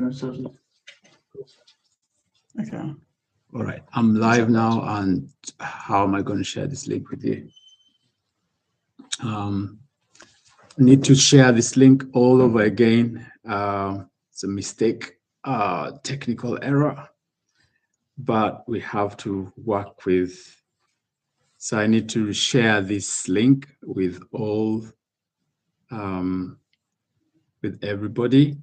Okay. All right, I'm live now, and how am I going to share this link with you? I need to share this link all over again. It's a mistake, technical error, but we have to work with. So I need to share this link with all, with everybody.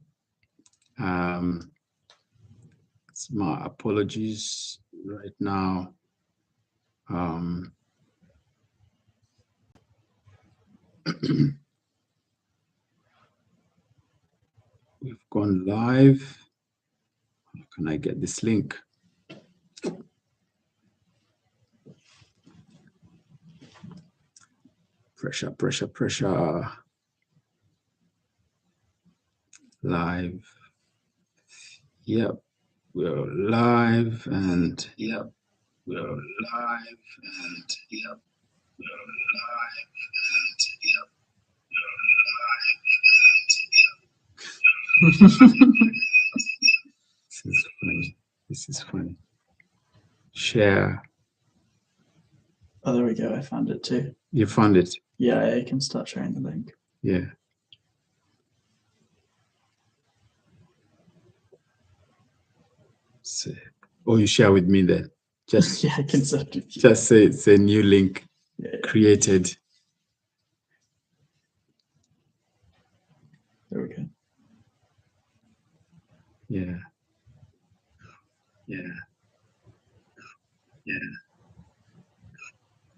It's my apologies right now. We've gone live. How can I get this link? Pressure, pressure, pressure. Live. Yep, we're live, and yep, we're live, and yep, we're live, and yep, we're live, and yep. This is funny. This is funny. Share. Oh, there we go. I found it too. You found it? Yeah, I can start sharing the link. Yeah. So, oh, you share with me then. Just yeah, I can start with you. Just say it's a new link created. There we go. Yeah. Yeah. Yeah.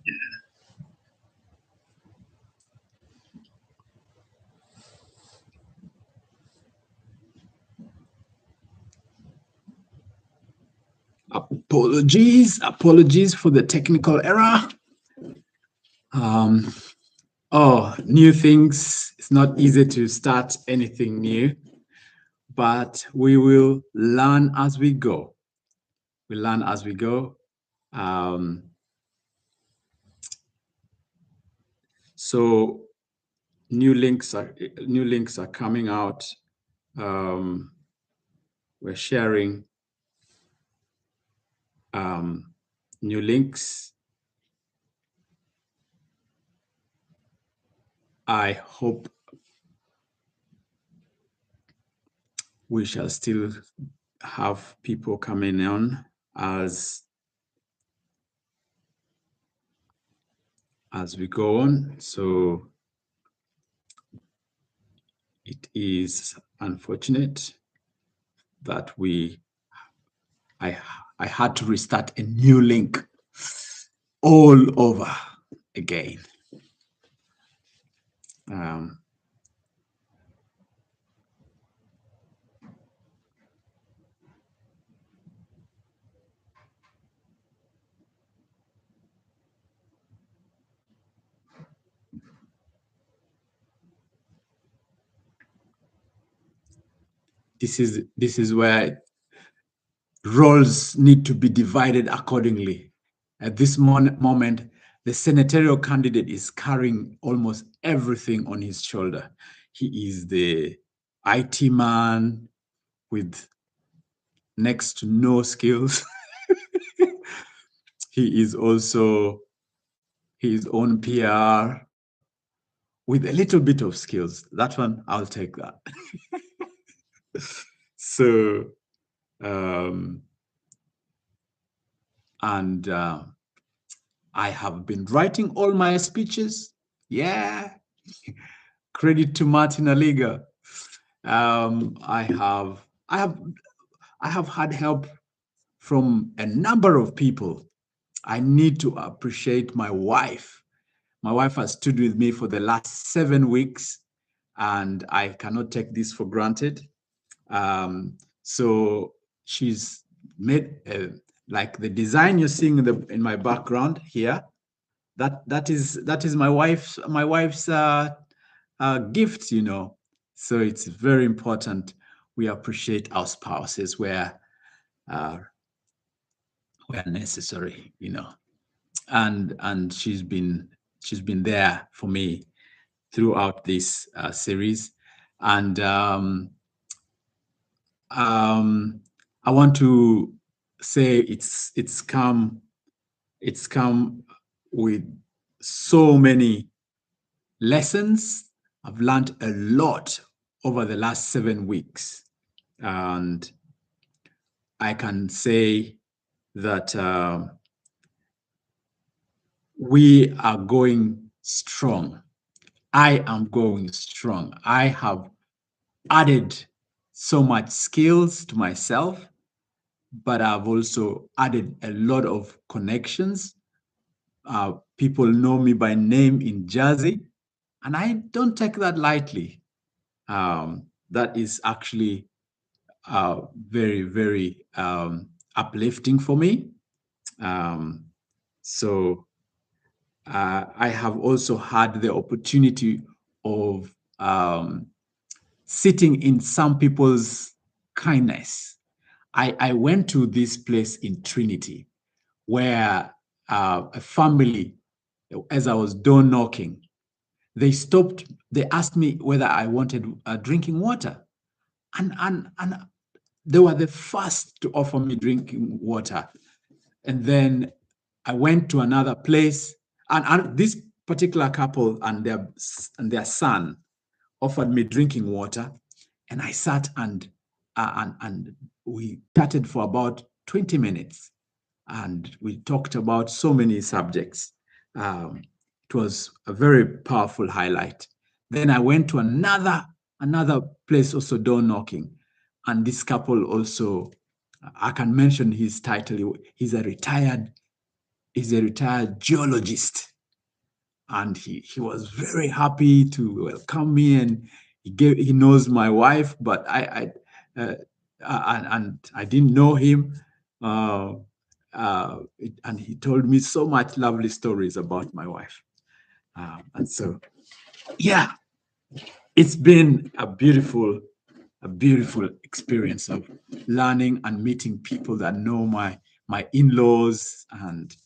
Yeah. Apologies for the technical error. New things. It's not easy to start anything new, but we will learn as we go. We learn as we go. So new links are coming out. We're sharing new links. I hope we shall still have people coming on as we go on. So it is unfortunate that I had to restart a new link all over again. This is where roles need to be divided accordingly. At this moment, the senatorial candidate is carrying almost everything on his shoulder. He is the IT man with next to no skills. He is also his own PR with a little bit of skills. That one, I'll take that. So, I have been writing all my speeches. Yeah. Credit to Martin Aliga. I have had help from a number of people. I need to appreciate my wife. My wife has stood with me for the last 7 weeks, and I cannot take this for granted. So she's made like the design you're seeing in my background here. That is my wife's gift, you know. So it's very important we appreciate our spouses where necessary, you know. And she's been there for me throughout this series, and I want to say it's come with so many lessons. I've learned a lot over the last 7 weeks, and I can say that we are going strong. I am going strong. I have added so much skills to myself, but I've also added a lot of connections. People know me by name in Jersey, and I don't take that lightly. That is actually very, very uplifting for me. So I have also had the opportunity of sitting in some people's kindness. I went to this place in Trinity where a family, as I was door knocking, they stopped, they asked me whether I wanted drinking water. And they were the first to offer me drinking water. And then I went to another place, and this particular couple and their son offered me drinking water, and I sat and we chatted for about 20 minutes, and we talked about so many subjects. It was a very powerful highlight. Then I went to another place, also door knocking, and this couple also, I can mention his title. He's a retired geologist, and he was very happy to welcome me, and he knows my wife, but and I didn't know him, and he told me so much lovely stories about my wife, and so yeah, it's been a beautiful experience of learning and meeting people that know my in-laws, and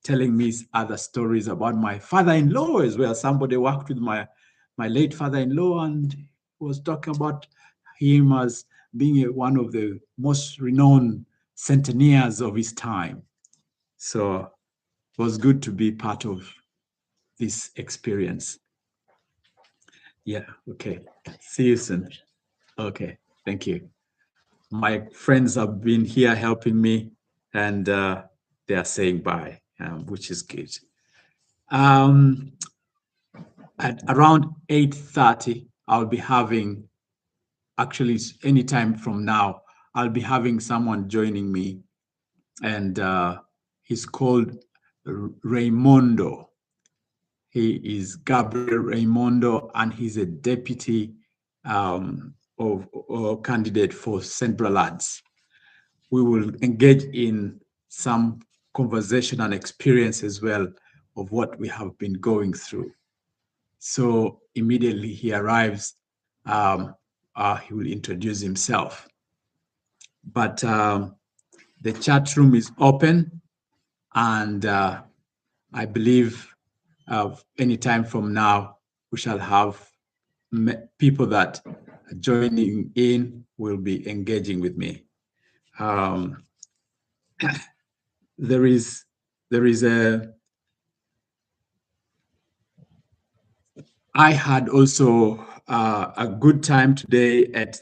telling me other stories about my father-in-law as well. Somebody worked with my late father-in-law and was talking about him as being one of the most renowned centennials of his time. So it was good to be part of this experience. Yeah, okay. See you soon. Okay, thank you. My friends have been here helping me, and they are saying bye, which is good. At around 8:30, I'll be having, actually anytime from now, I'll be having someone joining me, and he's called Raimondo. He is Gabriel Raimondo, and he's a deputy candidate for Central Ads. We will engage in some conversation and experience as well of what we have been going through. So immediately he arrives, he will introduce himself. But the chat room is open, and I believe any time from now, we shall have people that are joining in, will be engaging with me. There is I had also a good time today at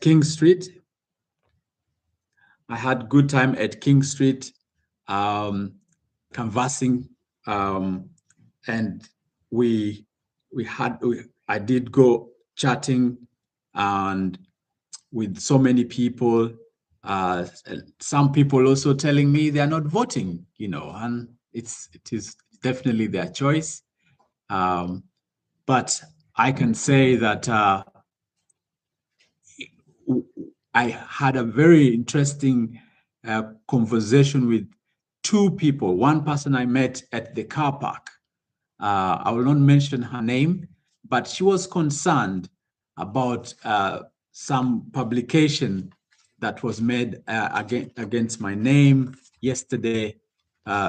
King Street. I had good time at King Street, canvassing, and I did go chatting and with so many people. Some people also telling me they are not voting, and it is definitely their choice. But I can say that I had a very interesting conversation with two people. One person I met at the car park. I will not mention her name, but she was concerned about some publication that was made against my name yesterday,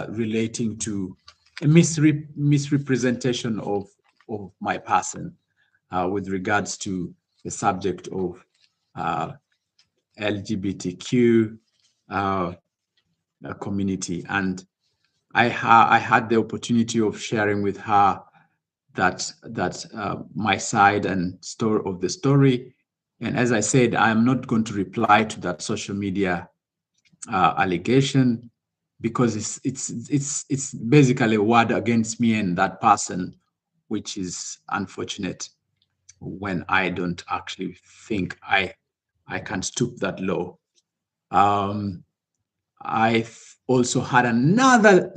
relating to a misrepresentation of my person with regards to the subject of LGBTQ community. And I had the opportunity of sharing with her that my side and story of the story. And as I said, I'm not going to reply to that social media allegation, because it's basically a word against me and that person, which is unfortunate when I don't actually think I can stoop that low. I also had another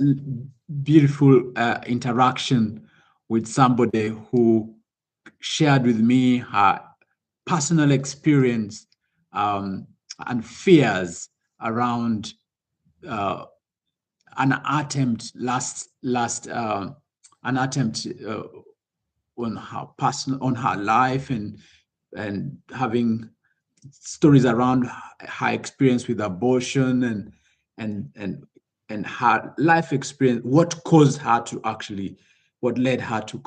beautiful interaction with somebody who shared with me her personal experience and fears around an attempt on her life, and having stories around her experience with abortion and her life experience, what led her to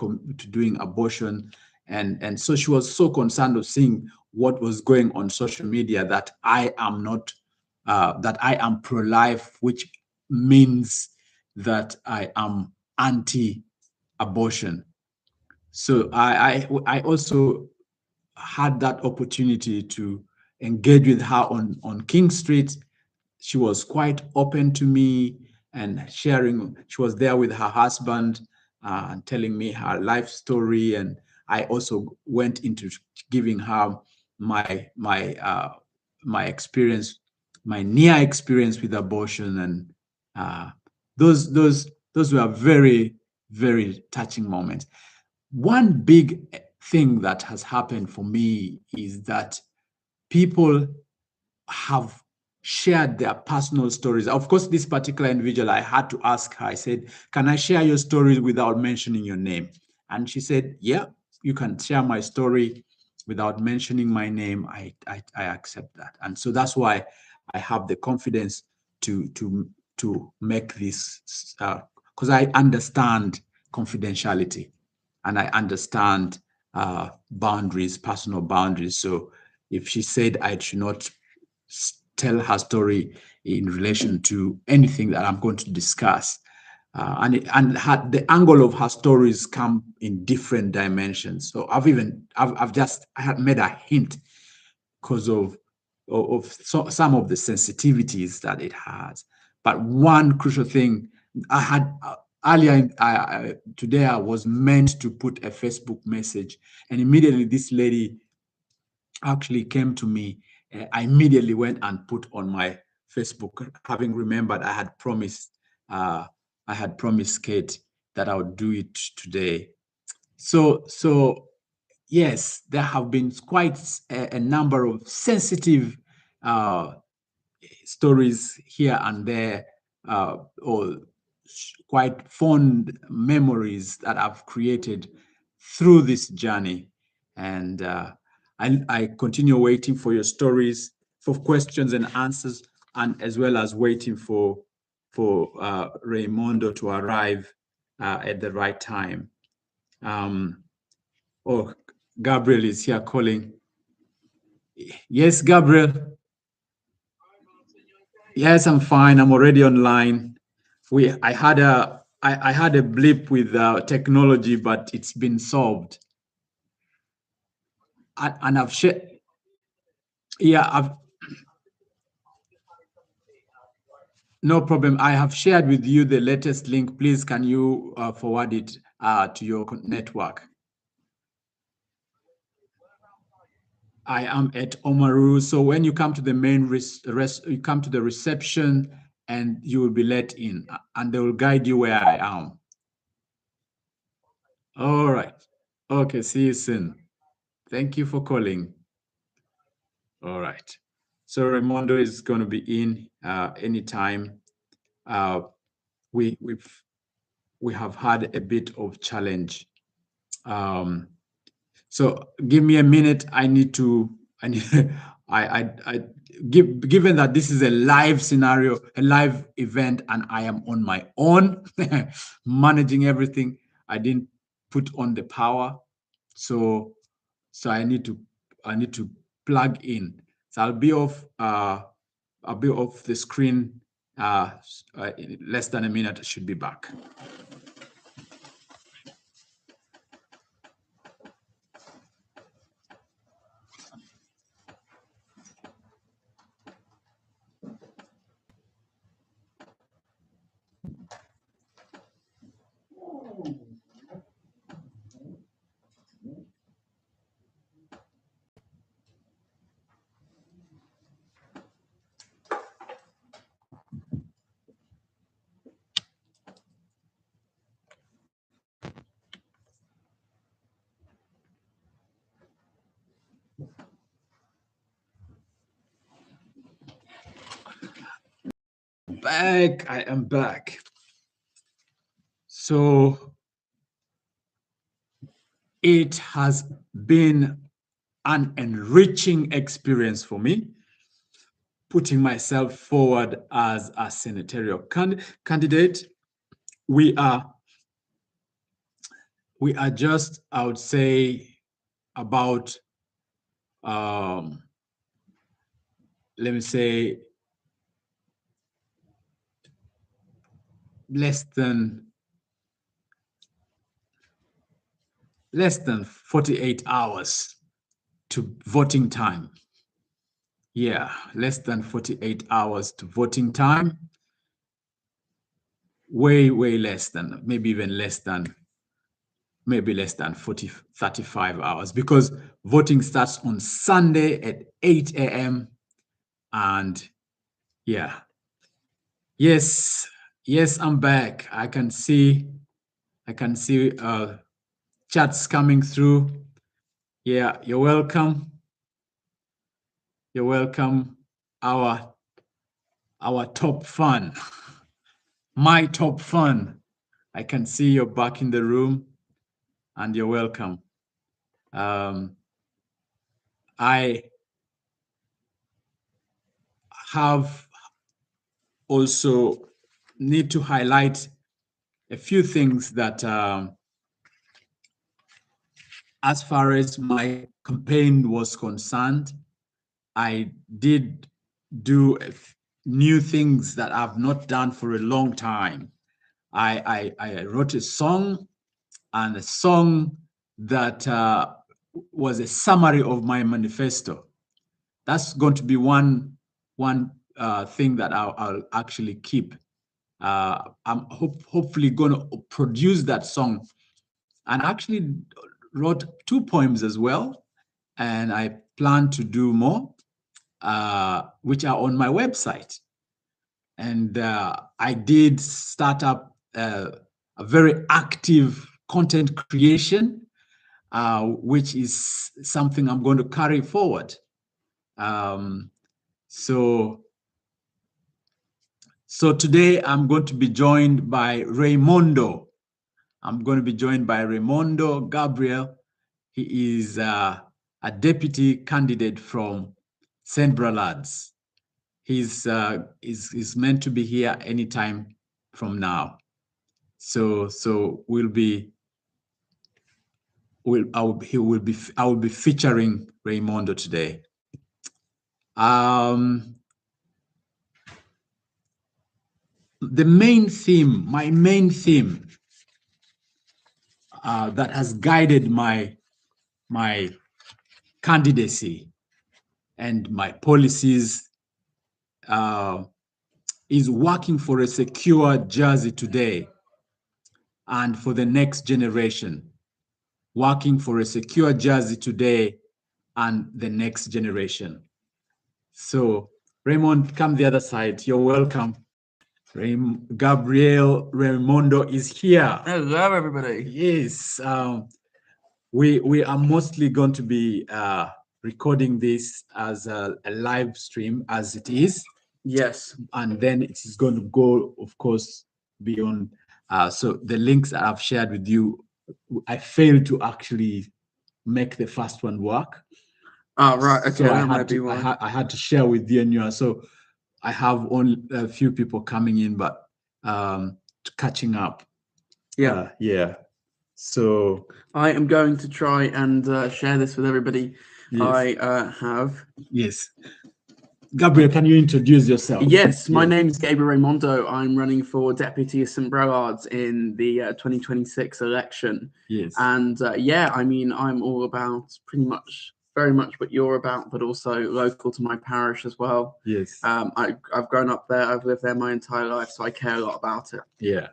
doing abortion. And so she was so concerned of seeing what was going on social media, that I am pro-life, which means that I am anti-abortion. So I also had that opportunity to engage with her on King Street. She was quite open to me and sharing. She was there with her husband, telling me her life story, and I also went into giving her my experience, my near experience with abortion, and those were very, very touching moments. One big thing that has happened for me is that people have shared their personal stories. Of course, this particular individual, I had to ask her, I said, can I share your stories without mentioning your name? And she said, yeah, you can share my story without mentioning my name. I accept that. And so that's why I have the confidence to make this, because I understand confidentiality, and I understand boundaries, personal boundaries. So if she said I should not tell her story in relation to anything that I'm going to discuss, the angle of her stories come in different dimensions. So I had made a hint because of some of the sensitivities that it has. But one crucial thing I had earlier today, I was meant to put a Facebook message, and immediately this lady actually came to me. I immediately went and put on my Facebook, having remembered I had promised Kate that I would do it today. So yes, there have been quite a number of sensitive stories here and there, or quite fond memories that I've created through this journey. And I continue waiting for your stories, for questions and answers, and as well as waiting for Raymondo to arrive at the right time. Oh, Gabriel is here calling. Yes, Gabriel. Yes, I'm fine. I'm already online. I had a blip with technology, but it's been solved. And I've shared. Yeah, no problem. I have shared with you the latest link. Please, can you forward it to your network? I am at Omaru. So when you come to the main you come to the reception, and you will be let in, and they will guide you where I am. All right. Okay. See you soon. Thank you for calling. All right. So Raymondo is going to be in anytime. We have had a bit of challenge. So give me a minute. Given that this is a live scenario, a live event, and I am on my own managing everything, I didn't put on the power. So I need to plug in. So I'll be off the screen in less than a minute. I should be back. Back, I am back. So it has been an enriching experience for me, putting myself forward as a senatorial candidate. We are just, I would say, about let me say less than 48 hours to voting time. Yeah, less than 48 hours to voting time. Way less than, maybe even less than, 35 hours, because voting starts on Sunday at 8 a.m. And yeah, yes, I'm back. I can see chats coming through. Yeah, you're welcome. You're welcome. Our top fan, my top fan. I can see you're back in the room, and you're welcome. I have also need to highlight a few things that as far as my campaign was concerned, I did do new things that I've not done for a long time. I wrote a song, and a song that was a summary of my manifesto. That's going to be one thing that I'll actually keep. I'm hopefully going to produce that song, and actually wrote 2 poems as well, and I plan to do more, which are on my website. And I did start up a very active content creation, which is something I'm going to carry forward. So today I'm going to be joined by Raymondo. I'm going to be joined by Raymondo Gabriel. He is a deputy candidate from St. Bralads. He's meant to be here anytime from now. So I will be featuring Raymondo today. The main theme, my main theme that has guided my candidacy and my policies is working for a secure Jersey today and for the next generation. Working for a secure Jersey today and the next generation. So Raymond, come the other side. You're welcome. Gabriel Raymondo is here. Hello, everybody. Yes, we are mostly going to be recording this as a live stream as it is. Yes. And then it is going to go, of course, beyond. So the links that I've shared with you, I failed to actually make the first one work. Oh, right. Okay, so that might be why. I had to share with you and you. So I have only a few people coming in, but catching up. Yeah. Yeah. So I am going to try and share this with everybody Yes. I have. Yes. Gabriel, can you introduce yourself? Yes, my Yes. name is Gabriel Raimondo. I'm running for Deputy of St. Browards in the 2026 election. Yes. And yeah, I mean, I'm all about very much what you're about, but also local to my parish as well. Yes. I've grown up there. I've lived there my entire life, so I care a lot about it. Yeah.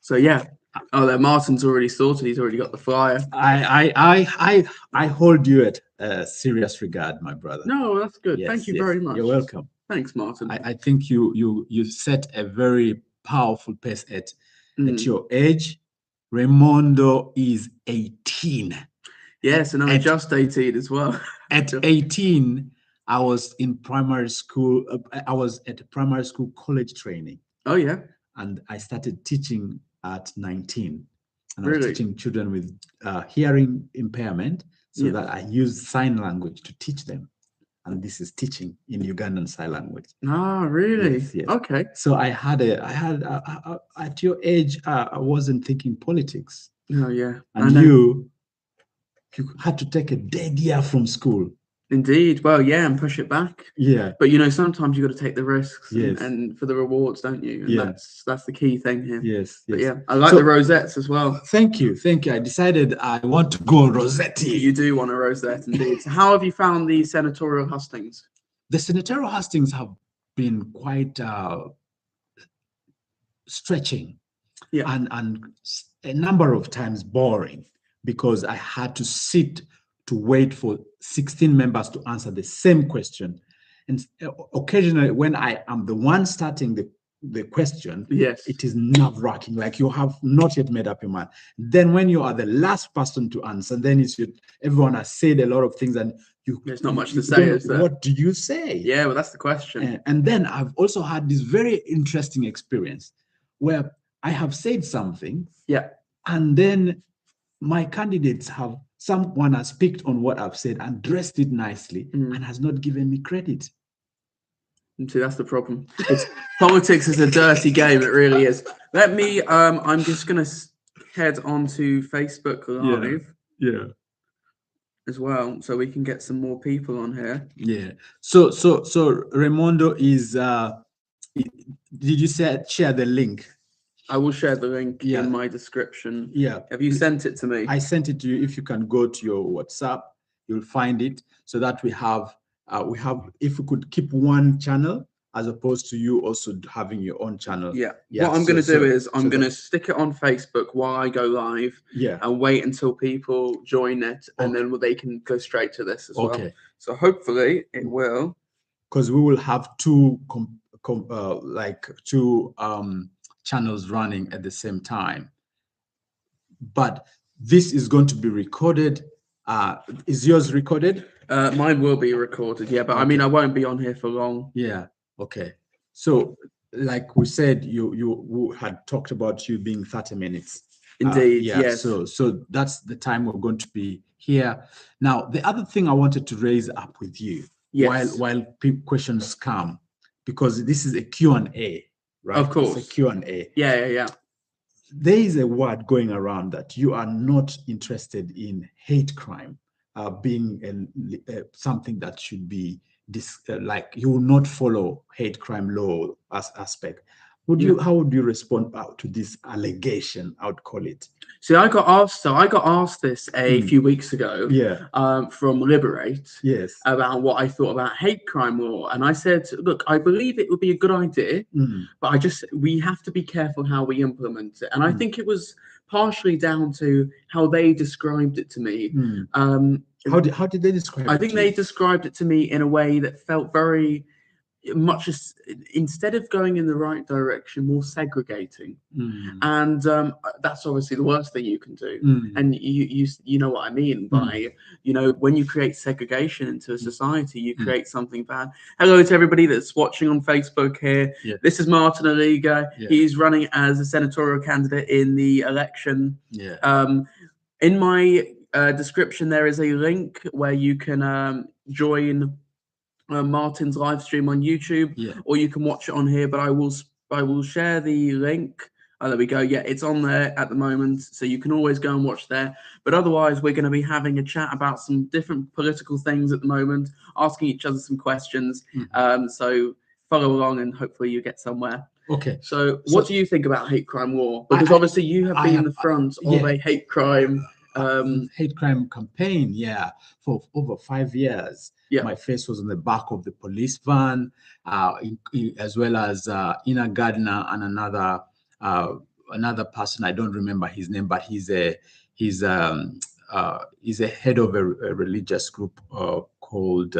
So yeah. Oh, there, Martin's already sorted. He's already got the flyer. I hold you at serious regard, my brother. No, that's good. Yes, Thank you yes. very much. You're welcome. Thanks, Martin. I think you set a very powerful pace at your age. Raimondo is 18. Yes, and I'm just 18 as well. At 18, I was in primary school. I was at primary school college training. Oh yeah. And I started teaching at 19. And I Really? was teaching children with hearing impairment, so that I use sign language to teach them. And this is teaching in Ugandan sign language. Ah, really? Yes, yes. Okay. So I had at your age, I wasn't thinking politics. Oh yeah. And you had to take a dead year from school. Indeed. Well, yeah, and push it back. Yeah. But you know, sometimes you got to take the risks Yes. and for the rewards, don't you? And Yeah. that's the key thing here. Yes. But Yes. yeah, I like the rosettes as well. Thank you. Thank you. I decided I want to go Rossetti. You do want a rosette indeed. So how have you found the senatorial hustings? The senatorial hustings have been quite stretching, and a number of times boring, because I had to sit to wait for 16 members to answer the same question. And occasionally, when I am the one starting the question, yes, it is nerve-wracking, like you have not yet made up your mind. Then when you are the last person to answer, then everyone has said a lot of things, and there's not much to say, is there? What do you say? Yeah, well, that's the question. And then I've also had this very interesting experience where I have said something, and then my candidates someone has picked on what I've said and dressed it nicely and has not given me credit. And see, that's the problem. Politics is a dirty game. It really is. Let me. I'm just gonna head on to Facebook Live. Yeah. As well, so we can get some more people on here. Yeah. So Raimondo is. Did you share the link? I will share the link in my description. Yeah. Have you sent it to me? I sent it to you. If you can go to your WhatsApp, you'll find it, so that we have if we could keep one channel as opposed to you also having your own channel. Yeah. What I'm going to do is I'm going to stick it on Facebook while I go live. Yeah. And wait until people join it, and then they can go straight to this as well. Okay. So hopefully it will. Because we will have two channels running at the same time. But this is going to be recorded. Is yours recorded? Mine will be recorded, yeah, but I mean, I won't be on here for long. Yeah. Okay. So, like we said, you had talked about you being 30 minutes. Indeed. Yes. So that's the time we're going to be here. Now, the other thing I wanted to raise up with you, while questions come, because this is a Q&A, right? Of course. It's a Q&A. Yeah. There is a word going around that you are not interested in hate crime being something that should be like you will not follow hate crime law aspect. How would you respond to this allegation? I would call it. See, I got asked this a few weeks ago. From Liberate. Yes. About what I thought about hate crime law, and I said, look, I believe it would be a good idea, but we have to be careful how we implement it. And I think it was partially down to how they described it to me. How did they describe it? I think they described it to me in a way that felt very much as, instead of going in the right direction, more segregating. And that's obviously the worst thing you can do. And you know what I mean by, when you create segregation into a society, you create something bad. Hello to everybody that's watching on Facebook here. This is Martin Aliga. He's running as a senatorial candidate in the election. In my description, there is a link where you can join Martin's live stream on YouTube, or you can watch it on here. But I will share the link Oh, there we go. Yeah, it's on there at the moment, so you can always go and watch there. But otherwise, we're going to be having a chat about some different political things at the moment, asking each other some questions. So follow along, and hopefully you get somewhere. Okay. So what do you think about hate crime law? Because obviously you have been in the front of a hate crime campaign, for over 5 years. Yeah. My face was on the back of the police van, as well as Ina Gardner and another person. I don't remember his name, but he's a head of a religious group called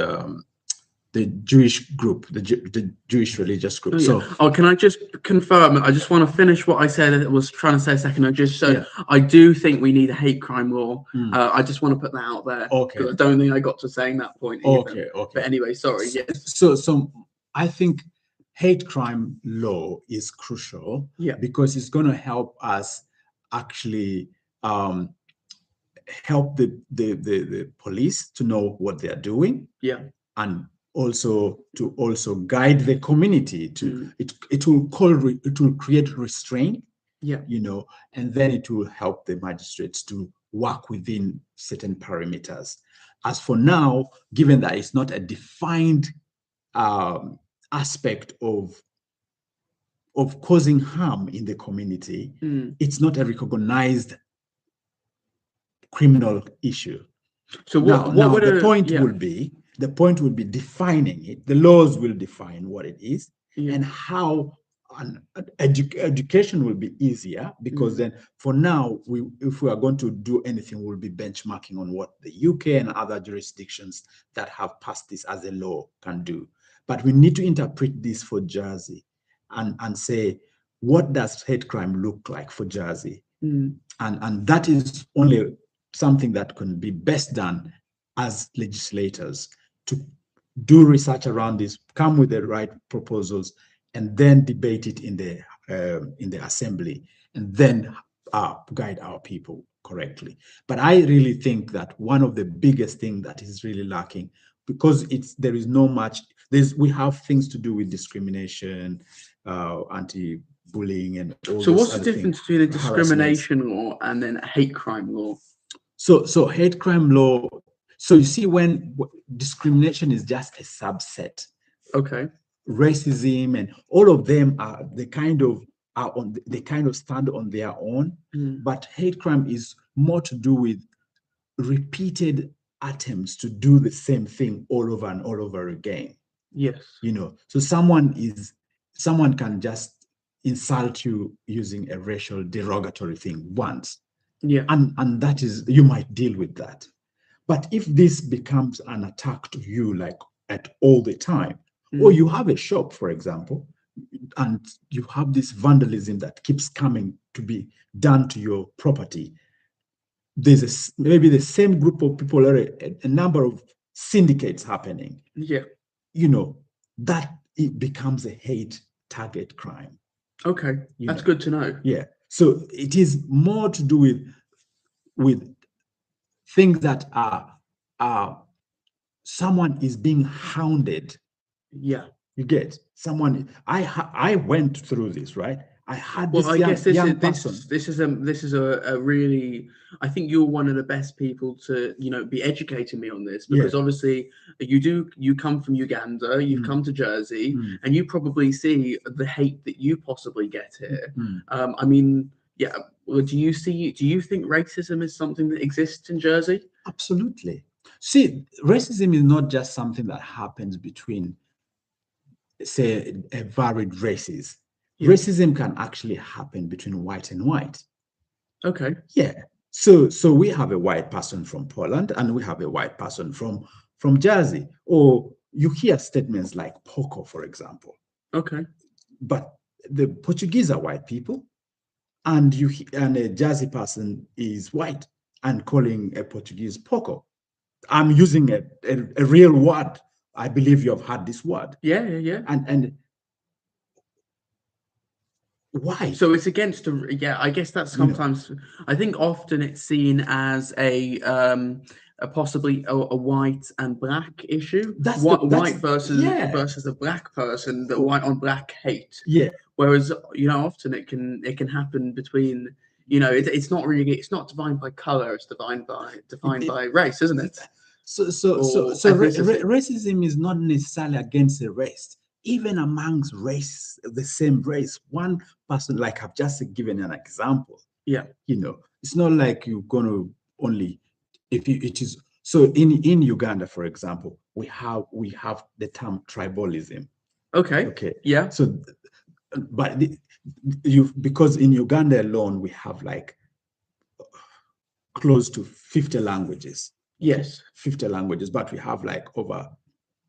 the Jewish group, the Jewish religious group. Can I just confirm? I just want to finish what I said. I was trying to say a second ago. I do think we need a hate crime law. I just want to put that out there. Okay. Because I don't think I got to saying that point either. Okay. But anyway, sorry. Yes. So I think hate crime law is crucial. Yeah. Because it's going to help us actually help the police to know what they are doing. Yeah. And also to guide the community to it will create restraint, and then it will help the magistrates to work within certain parameters. As for now, given that it's not a defined aspect of causing harm in the community, it's not a recognized criminal issue. So the point would be defining it. The laws will define what it is, and how education will be easier, because then for now, if we are going to do anything, we'll be benchmarking on what the UK and other jurisdictions that have passed this as a law can do. But we need to interpret this for Jersey and say, what does hate crime look like for Jersey? And that is only something that can be best done as legislators, to do research around this, come with the right proposals, and then debate it in the assembly, and then guide our people correctly. But I really think that one of the biggest things that is really lacking, because we have things to do with discrimination, anti-bullying, and all. So what's the difference between a discrimination law and then a hate crime law? So hate crime law. So you see, when discrimination is just a subset. Okay. Racism and all of them are they kind of stand on their own. But hate crime is more to do with repeated attempts to do the same thing all over and all over again. Yes. So someone can just insult you using a racial derogatory thing once. Yeah. And that is, you might deal with that. But if this becomes an attack to you, like at all the time, or you have a shop, for example, and you have this vandalism that keeps coming to be done to your property, there's maybe the same group of people, or a number of syndicates happening. Yeah. That it becomes a hate target crime. Okay, that's good to know. Yeah. So it is more to do with things that are someone is being hounded. Yeah. You get someone. I went through this, right? I had this This is a really, I think you're one of the best people to be educating me on this, because obviously you come from Uganda, you've come to Jersey, and you probably see the hate that you possibly get here. I mean, yeah. Well, do you think racism is something that exists in Jersey? Absolutely. See, racism is not just something that happens between, say, a varied races. Yeah. Racism can actually happen between white and white. Okay. Yeah. So we have a white person from Poland and we have a white person from Jersey. Or you hear statements like "Poco," for example. Okay. But the Portuguese are white people, and a Jersey person is white and calling a Portuguese "Poco." I'm using a real word. I believe you have heard this word. Yeah. And why? So it's against I guess that's sometimes, I think often it's seen as a possibly a white and black issue. White versus a black person, the white on black hate. Yeah. Whereas, often it can happen between, it's not defined by color, it's defined by race, isn't it? So Or ethnicity. racism is not necessarily against the race. Even amongst the same race, one person, like I've just given an example. Yeah. It's not like you're going to only, it is. So in Uganda, for example, we have the term tribalism. Okay. Yeah. So, but because in Uganda alone, we have like close to 50 languages. Yes. 50 languages, but we have like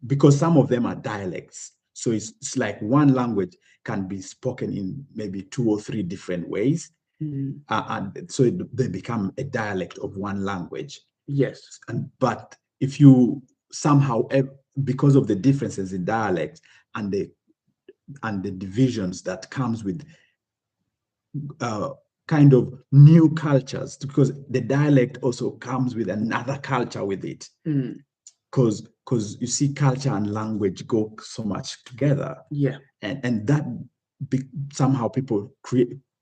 because some of them are dialects. So it's like one language can be spoken in maybe 2 or 3 different ways. And so they become a dialect of one language. Yes. But if you somehow, because of the differences in dialects and the divisions that comes with kind of new cultures, because the dialect also comes with another culture with it. Because you see, culture and language go so much together. Yeah. And that somehow people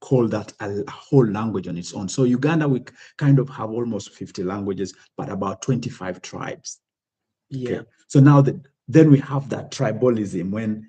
call that a whole language on its own. So Uganda, we kind of have almost 50 languages, but about 25 tribes. Yeah. Okay? So now then we have that tribalism when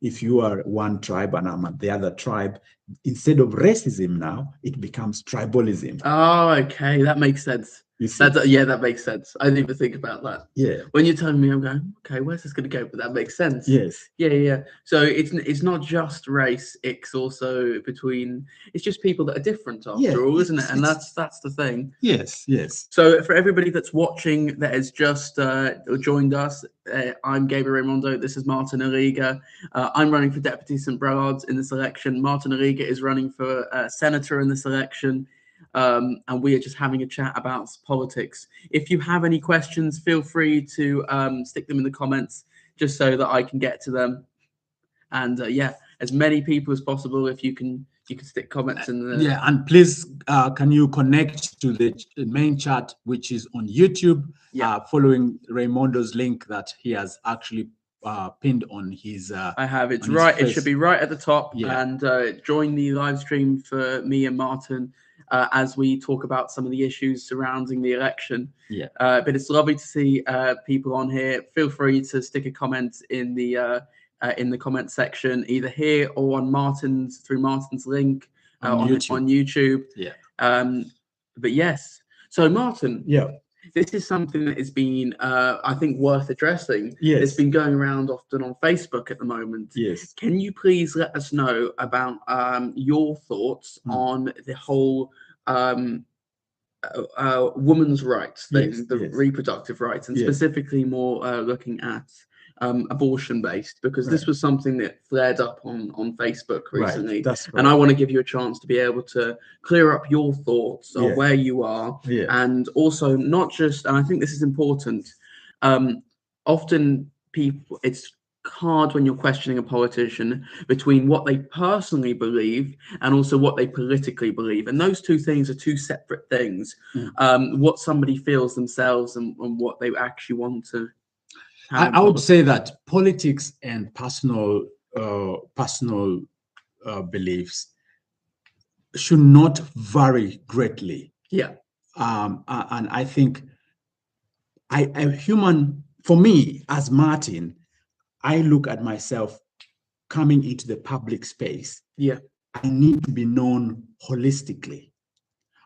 if you are one tribe and I'm at the other tribe, instead of racism now, it becomes tribalism. Oh, okay. That makes sense. You see? That makes sense. I didn't even think about that. Yeah. When you're telling me, I'm going, okay, where's this going to go? But that makes sense. Yes. Yeah. So it's not just race. It's also it's just people that are different after all, isn't it? And that's the thing. Yes. So for everybody that's watching that has just joined us, I'm Gabriel Raimondo. This is Martin Aliga. I'm running for Deputy St. Brellard's in this election. Martin Aliga is running for Senator in this election. And we are just having a chat about politics. If you have any questions, feel free to stick them in the comments just so that I can get to them. And as many people as possible, if you can stick comments in the... Yeah, and please, can you connect to the main chat, which is on YouTube, following Raimondo's link that he has actually pinned on his... I have. It's right. It should be right at the top. Yeah. And join the live stream for me and Martin as we talk about some of the issues surrounding the election. Yeah. But it's lovely to see people on here. Feel free to stick a comment in the comment section, either here or on through Martin's link on YouTube. Yeah. But yes. So Martin. Yeah. This is something that has been, I think, worth addressing. Yes. It's been going around often on Facebook at the moment. Yes. Can you please let us know about your thoughts on the whole women's rights thing, reproductive rights, and specifically more looking at abortion based, because this was something that flared up on Facebook recently. Right. That's right. And I want to give you a chance to be able to clear up your thoughts on where you are, and also not just, and I think this is important, often people, it's hard when you're questioning a politician between what they personally believe and also what they politically believe, and those two things are two separate things. What somebody feels themselves and what they actually want to have. I would say that politics and personal beliefs should not vary greatly. Yeah. And I think for me as Martin, I look at myself coming into the public space. Yeah. I need to be known holistically.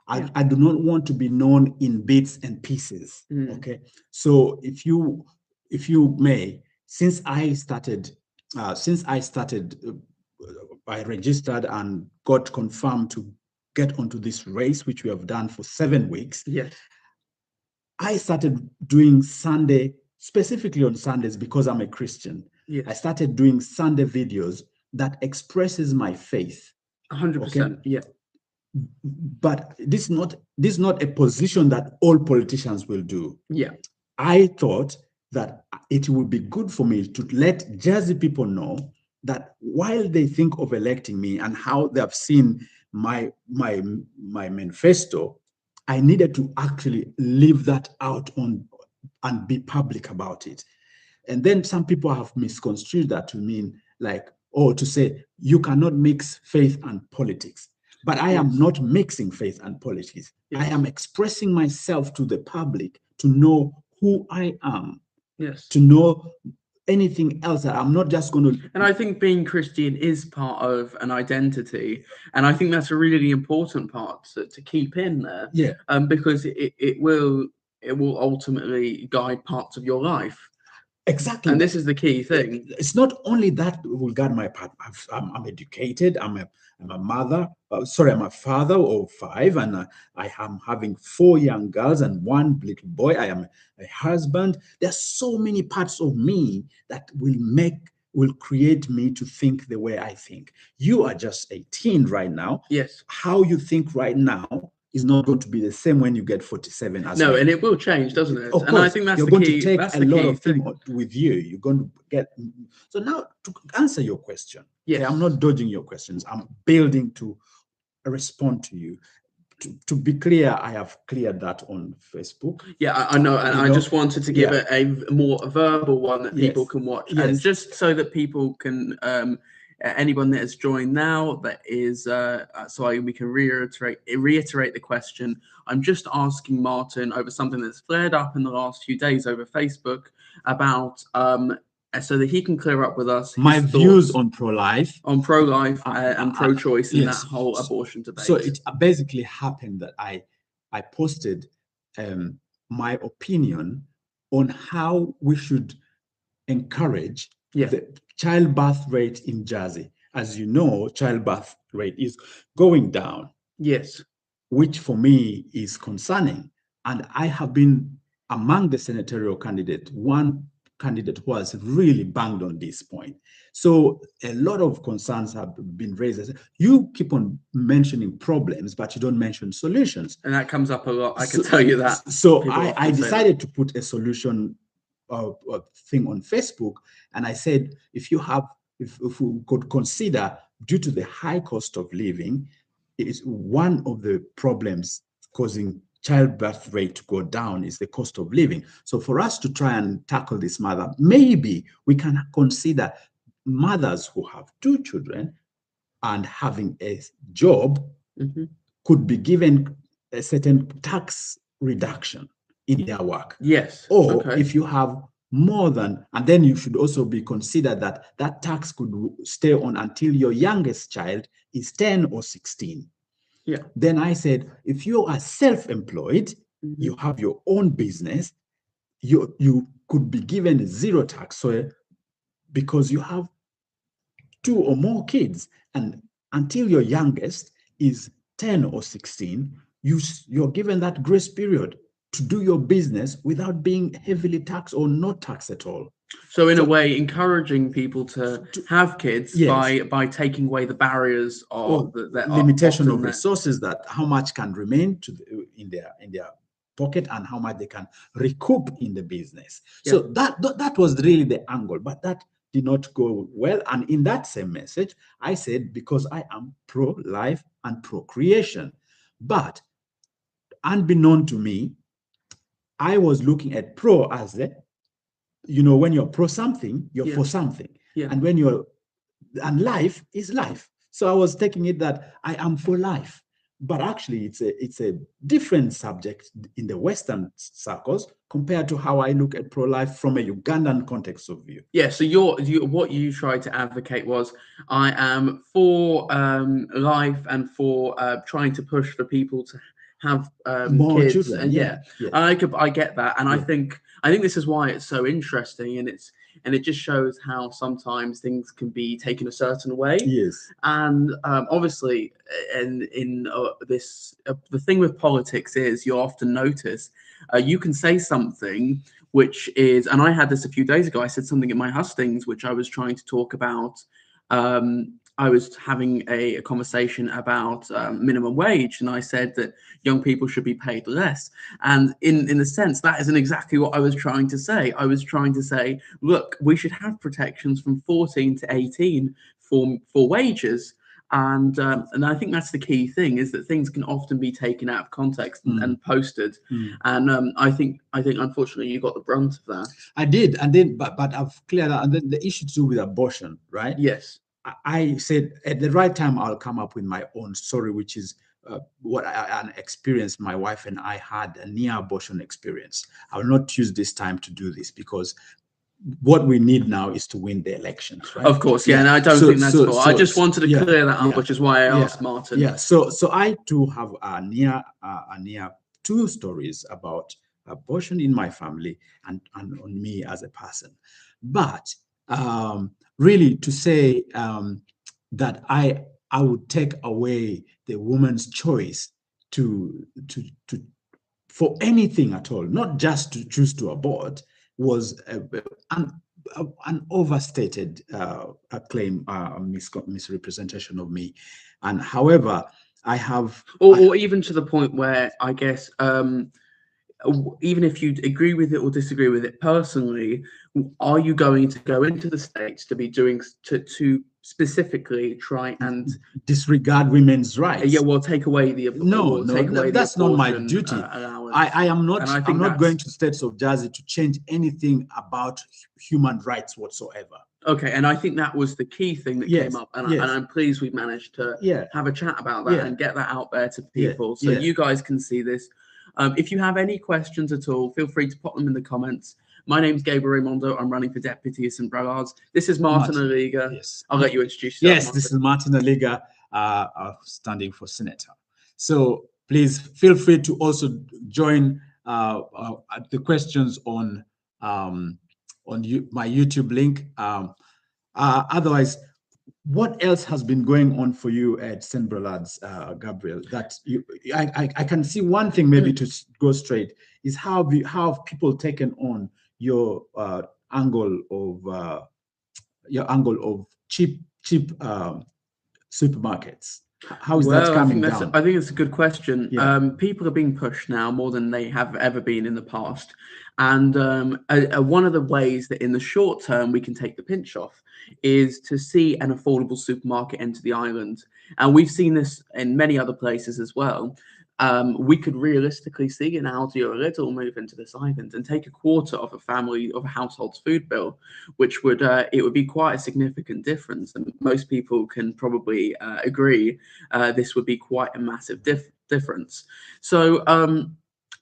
I do not want to be known in bits and pieces. Okay. So if you may, since I registered and got confirmed to get onto this race, which we have done for 7 weeks. Yes. I started doing Sunday, specifically on Sundays, because I'm a Christian. Yes. I started doing Sunday videos that expresses my faith. 100%. Okay? Yeah. But this is not a position that all politicians will do. Yeah. I thought that it would be good for me to let Jersey people know that while they think of electing me and how they have seen my manifesto, I needed to actually leave that out and be public about it. And then some people have misconstrued that to mean like or to say you cannot mix faith and politics. But I am not mixing faith and politics. I am expressing myself to the public to know who I am, to know anything else. That I'm not just going to. And I think being Christian is part of an identity, and I think that's a really important part to keep in there. Yeah. Because it will ultimately guide parts of your life. Exactly. And this is the key thing. It's not only that will guide my part. I'm educated. I'm a mother. I'm a father of 5, and I am having 4 young girls and 1 little boy. I am a husband. There's so many parts of me that will create me to think the way I think. You are just 18 right now. Yes. How you think right now is not going to be the same when you get 47 as no, me. and it will change, doesn't it? Of And course, I think that's you're the going key. to take That's a the lot key of thing. things with you. You're going to get. So now, to answer your question, yes, I'm not dodging your questions. I'm building to respond to you. To be clear, I have cleared that on Facebook. Yeah, I know, and I just wanted to give a more verbal one that people can watch, and just so that people can. Anyone that has joined now, that is, so we can reiterate the question. I'm just asking Martin over something that's flared up in the last few days over Facebook about, so that he can clear up with us my views on pro-life, and pro-choice in that whole abortion debate. So it basically happened that I posted my opinion on how we should encourage the childbirth rate in Jersey. As you know, childbirth rate is going down. Yes. Which for me is concerning. And I have been among the senatorial candidate, one candidate who has really banged on this point. So a lot of concerns have been raised. You keep on mentioning problems, but you don't mention solutions. And that comes up a lot, I can tell you that. So I decided to put a solution thing on Facebook, and I said, if we could consider, due to the high cost of living, it is one of the problems causing childbirth rate to go down is the cost of living. So for us to try and tackle this matter, maybe we can consider mothers who have 2 children and having a job could be given a certain tax reduction in their work. Yes. Or if you have more than, and then you should also be considered that tax could stay on until your youngest child is 10 or 16. Yeah. Then I said, if you are self-employed, you have your own business, you could be given 0 tax, so because you have 2 or more kids, and until your youngest is 10 or 16, you're given that grace period to do your business without being heavily taxed or not taxed at all. So in a way, encouraging people to have kids by taking away the barriers or the limitation of resources, that how much can remain in their pocket and how much they can recoup in the business. So that was really the angle, but that did not go well. And in that same message, I said, because I am pro-life and procreation, but unbeknown to me, I was looking at pro as when you're pro something, you're for something. And when and life is life. So I was taking it that I am for life. But actually, it's a different subject in the Western circles compared to how I look at pro-life from a Ugandan context of view. Yeah, so what you tried to advocate was, I am for life and for trying to push for people to have more kids, children, and I get that, and I think this is why it's so interesting, and it just shows how sometimes things can be taken a certain way. Yes, and obviously, in the thing with politics is you often notice you can say something which is, and I had this a few days ago. I said something at my hustings, which I was trying to talk about. I was having a conversation about minimum wage, and I said that young people should be paid less. And in a sense, that isn't exactly what I was trying to say. I was trying to say, look, we should have protections from 14 to 18 for wages. And I think that's the key thing, is that things can often be taken out of context and posted. And I think unfortunately you got the brunt of that. I did, and then but I've cleared out, and then the issue to do with abortion, right? Yes. I said at the right time I'll come up with my own story, which is an experience my wife and I had, a near abortion experience. I will not use this time to do this because what we need now is to win the elections, right? Of course, yeah, and I don't think that's fair. I just wanted to clear that up, which is why I asked Martin. Yeah, so I too have a near two stories about abortion in my family and on me as a person. But really to say that I would take away the woman's choice to for anything at all, not just to choose to abort, was an overstated claim, misrepresentation of me. And however, I have, or even to the point where I guess even if you agree with it or disagree with it personally, are you going to go into the States to be doing to specifically try and disregard women's rights? Yeah, well, take away the that's not my duty. I am not. I'm not going to states of Jersey to change anything about human rights whatsoever. Okay, and I think that was the key thing that came up, and I'm pleased we've managed to have a chat about that and get that out there to people, so you guys can see this. If you have any questions at all, feel free to put them in the comments. My name's Gabriel Raimondo. I'm running for deputy at St. Bragard's. This is Martin Aliga. Yes. I'll let you introduce yourself. Yes, Martin. This is Martin Aliga, standing for senator. So please feel free to also join the questions on my YouTube link. Otherwise, what else has been going on for you at St. Bragad's, Gabriel? That I can see one thing maybe to go straight is how have people taken on your angle of cheap supermarkets. How is that coming down? I think it's a good question. People are being pushed now more than they have ever been in the past. And one of the ways that in the short term we can take the pinch off is to see an affordable supermarket enter the island. And we've seen this in many other places as well. We could realistically see an Aldi or a Lidl move into this island and take a quarter of a household's food bill, which would it would be quite a significant difference. And most people can probably agree this would be quite a massive difference. So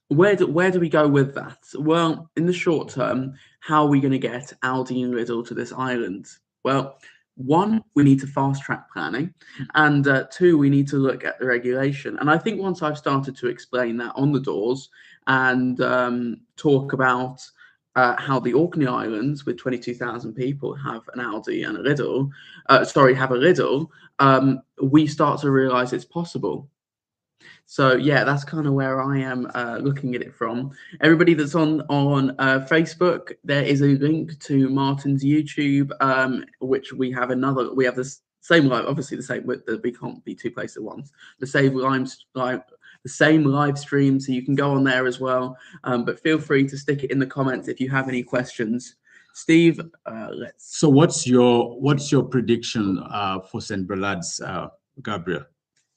where do we go with that? Well, in the short term, how are we going to get Aldi and Lidl to this island? Well, one, we need to fast track planning, and two, we need to look at the regulation. And I think once I've started to explain that on the doors and talk about how the Orkney Islands with 22,000 people have an Aldi and a Lidl, have a Lidl, we start to realize it's possible. So yeah, that's kind of where I am looking at it from. Everybody that's on Facebook, there is a link to Martin's YouTube, which we have the same live, obviously the same with we can't be two places at once. The same live stream, so you can go on there as well. But feel free to stick it in the comments if you have any questions. Steve, So what's your prediction for St. Bragad's, Gabriel?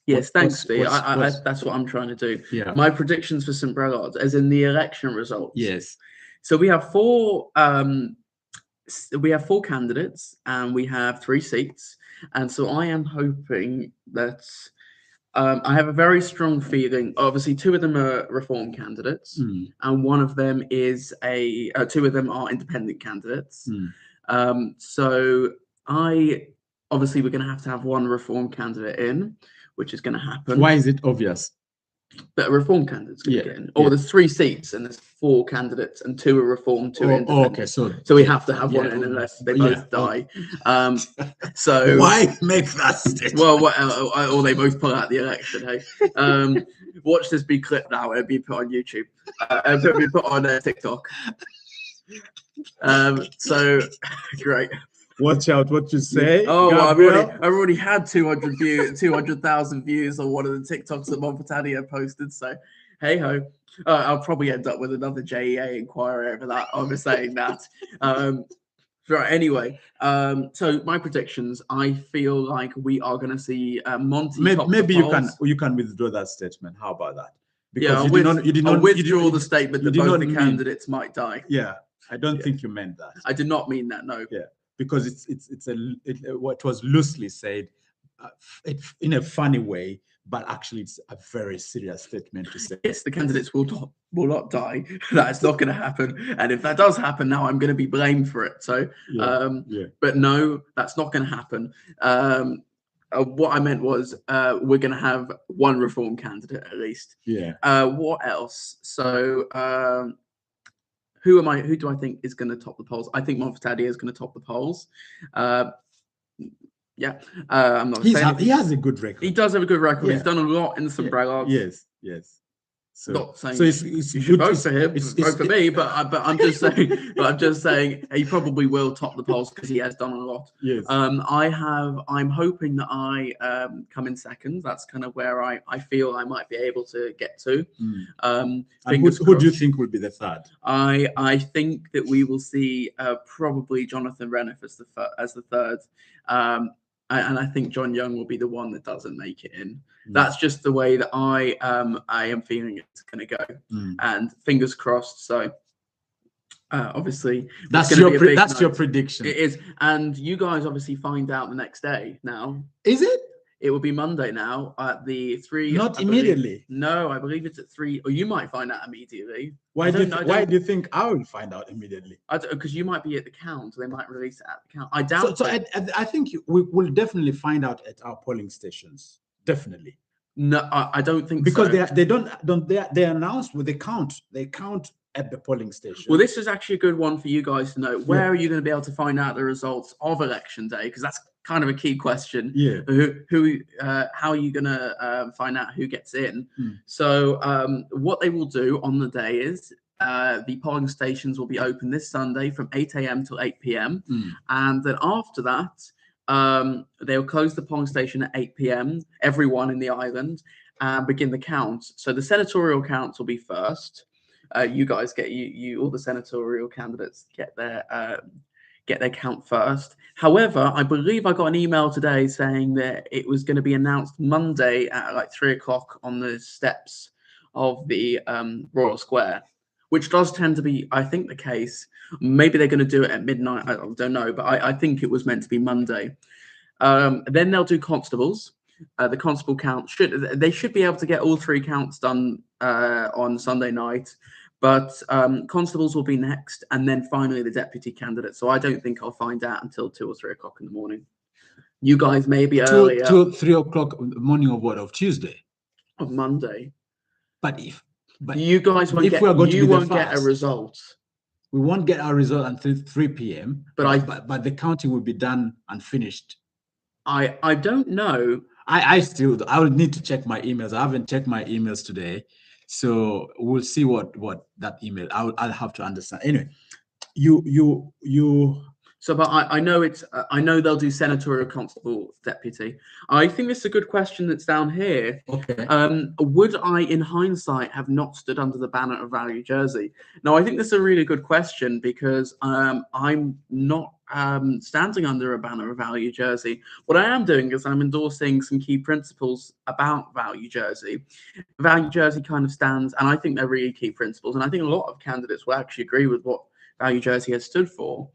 Yes, thanks, Steve. That's what I'm trying to do. Yeah. My predictions for St. Bragard's, as in the election results. Yes. So we have four candidates and we have 3 seats. And so I am hoping that I have a very strong feeling. Obviously, 2 of them are Reform candidates, and one of them is 2 of them are independent candidates. So obviously we're going to have one Reform candidate in, which is going to happen. Why is it obvious? But a Reform candidate's going to get in. Or there's 3 seats and there's 4 candidates and 2 are Reform, 2 are independent. Okay, so we have to have one in unless they both die. So why make that statement? Well, or they both pull out the election. Hey, watch this be clipped now. It'll be put on YouTube. It'll be put on TikTok. So great. Watch out what you say. Oh, well, I've already had 200,000 views on one of the TikToks that Monfatania posted. So, hey ho, I'll probably end up with another JEA inquiry over that. I'm saying that. Right. Anyway, so my predictions. I feel like we are going to see Monty. Maybe you can withdraw that statement. How about that? Because you did not withdraw the statement that both the candidates might die. Yeah. I don't think you meant that. I did not mean that, no. Yeah. because what was loosely said, in a funny way, but actually it's a very serious statement to say. Yes, the candidates will not die. That's not going to happen. And if that does happen, now I'm going to be blamed for it. So, but no, that's not going to happen. What I meant was we're going to have one reform candidate at least. Yeah. What else? So, who do I think is going to top the polls? I think Monfortadier is going to top the polls. Yeah, I'm not saying he has a good record. He does have a good record. Yeah. He's done a lot in the Sombrellards. Yes. So, not saying it's you should good vote for him, vote for me, but I'm just saying. But I'm just saying he probably will top the polls because he has done a lot. Yes. I'm hoping that I come in second. That's kind of where I feel I might be able to get to. And who do you think will be the third? I think that we will see probably Jonathan Renniff as the third. And I think John Young will be the one that doesn't make it in. That's just the way that I am feeling it's going to go. And fingers crossed. So obviously that's your prediction. It is. And you guys obviously find out the next day now. Is it? It will be Monday now at the 3. Not immediately. No, I believe it's at 3. Or you might find out immediately. Why do you think I will find out immediately? Because you might be at the count. They might release it at the count. I doubt. So I think we will definitely find out at our polling stations. Definitely. No, I don't think because so. they announced with the count. They count at the polling station. Well, this is actually a good one for you guys to know. Where are you going to be able to find out the results of election day? Because that's kind of a key question. Yeah. How are you going to find out who gets in? So what they will do on the day is the polling stations will be open this Sunday from 8 a.m. till 8 p.m. And then after that, they'll close the polling station at 8 p.m. everyone in the island and begin the count. So the senatorial counts will be first. You guys get all the senatorial candidates get their count first. However, I believe I got an email today saying that it was going to be announced Monday at like 3 o'clock on the steps of the Royal Square, which does tend to be, I think, the case. Maybe they're going to do it at midnight. I don't know, but I think it was meant to be Monday. Then they'll do constables. The constable count they should be able to get all 3 counts done on Sunday night. But constables will be next, and then finally the deputy candidate. So I don't think I'll find out until 2 or 3 o'clock in the morning. You guys may be earlier. 2 or 3 o'clock in the morning of what? Of Tuesday? Of Monday. But you guys won't get a result. We won't get our result until 3 p.m. But the counting will be done and finished. I don't know. I will need to check my emails. I haven't checked my emails today. So we'll see what that email. I'll have to understand. Anyway, you. So, but I know I know they'll do senatorial, constable, deputy. I think this is a good question that's down here. Okay. Would I, in hindsight, have not stood under the banner of Value Jersey? No, I think this is a really good question because I'm not standing under a banner of Value Jersey. What I am doing is I'm endorsing some key principles about Value Jersey. Value Jersey kind of stands, and I think they're really key principles, and I think a lot of candidates will actually agree with what Value Jersey has stood for.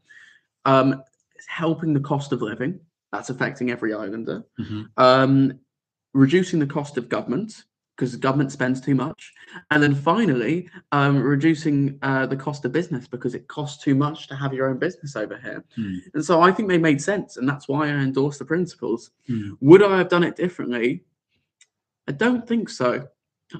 It's helping the cost of living. That's affecting every islander. Reducing the cost of government, because the government spends too much. And then finally, reducing the cost of business, because it costs too much to have your own business over here. And so I think they made sense, and that's why I endorse the principles. Would I have done it differently? I don't think so.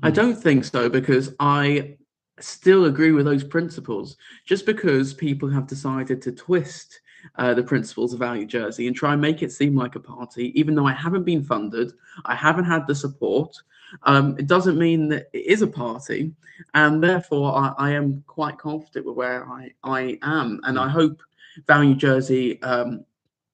I don't think so, because I still agree with those principles. Just because people have decided to twist the principles of Value Jersey and try and make it seem like a party, even though I haven't been funded, I haven't had the support, it doesn't mean that it is a party. And therefore, I am quite confident with where I am. And I hope Value Jersey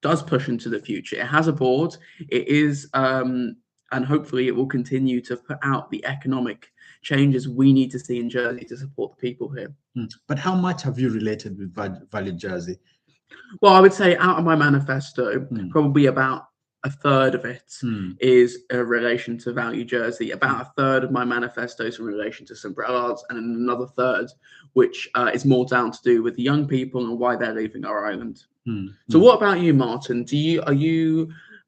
does push into the future. It has a board. It is, and hopefully it will continue to put out the economic changes we need to see in Jersey to support the people here. But how much have you related with Value Jersey? Well, I would say out of my manifesto, probably about a third of it is a relation to Value Jersey. About a third of my manifesto is in relation to Sombrellards, and another third which is more down to do with the young people and why they're leaving our island. Mm. So what about you, Martin?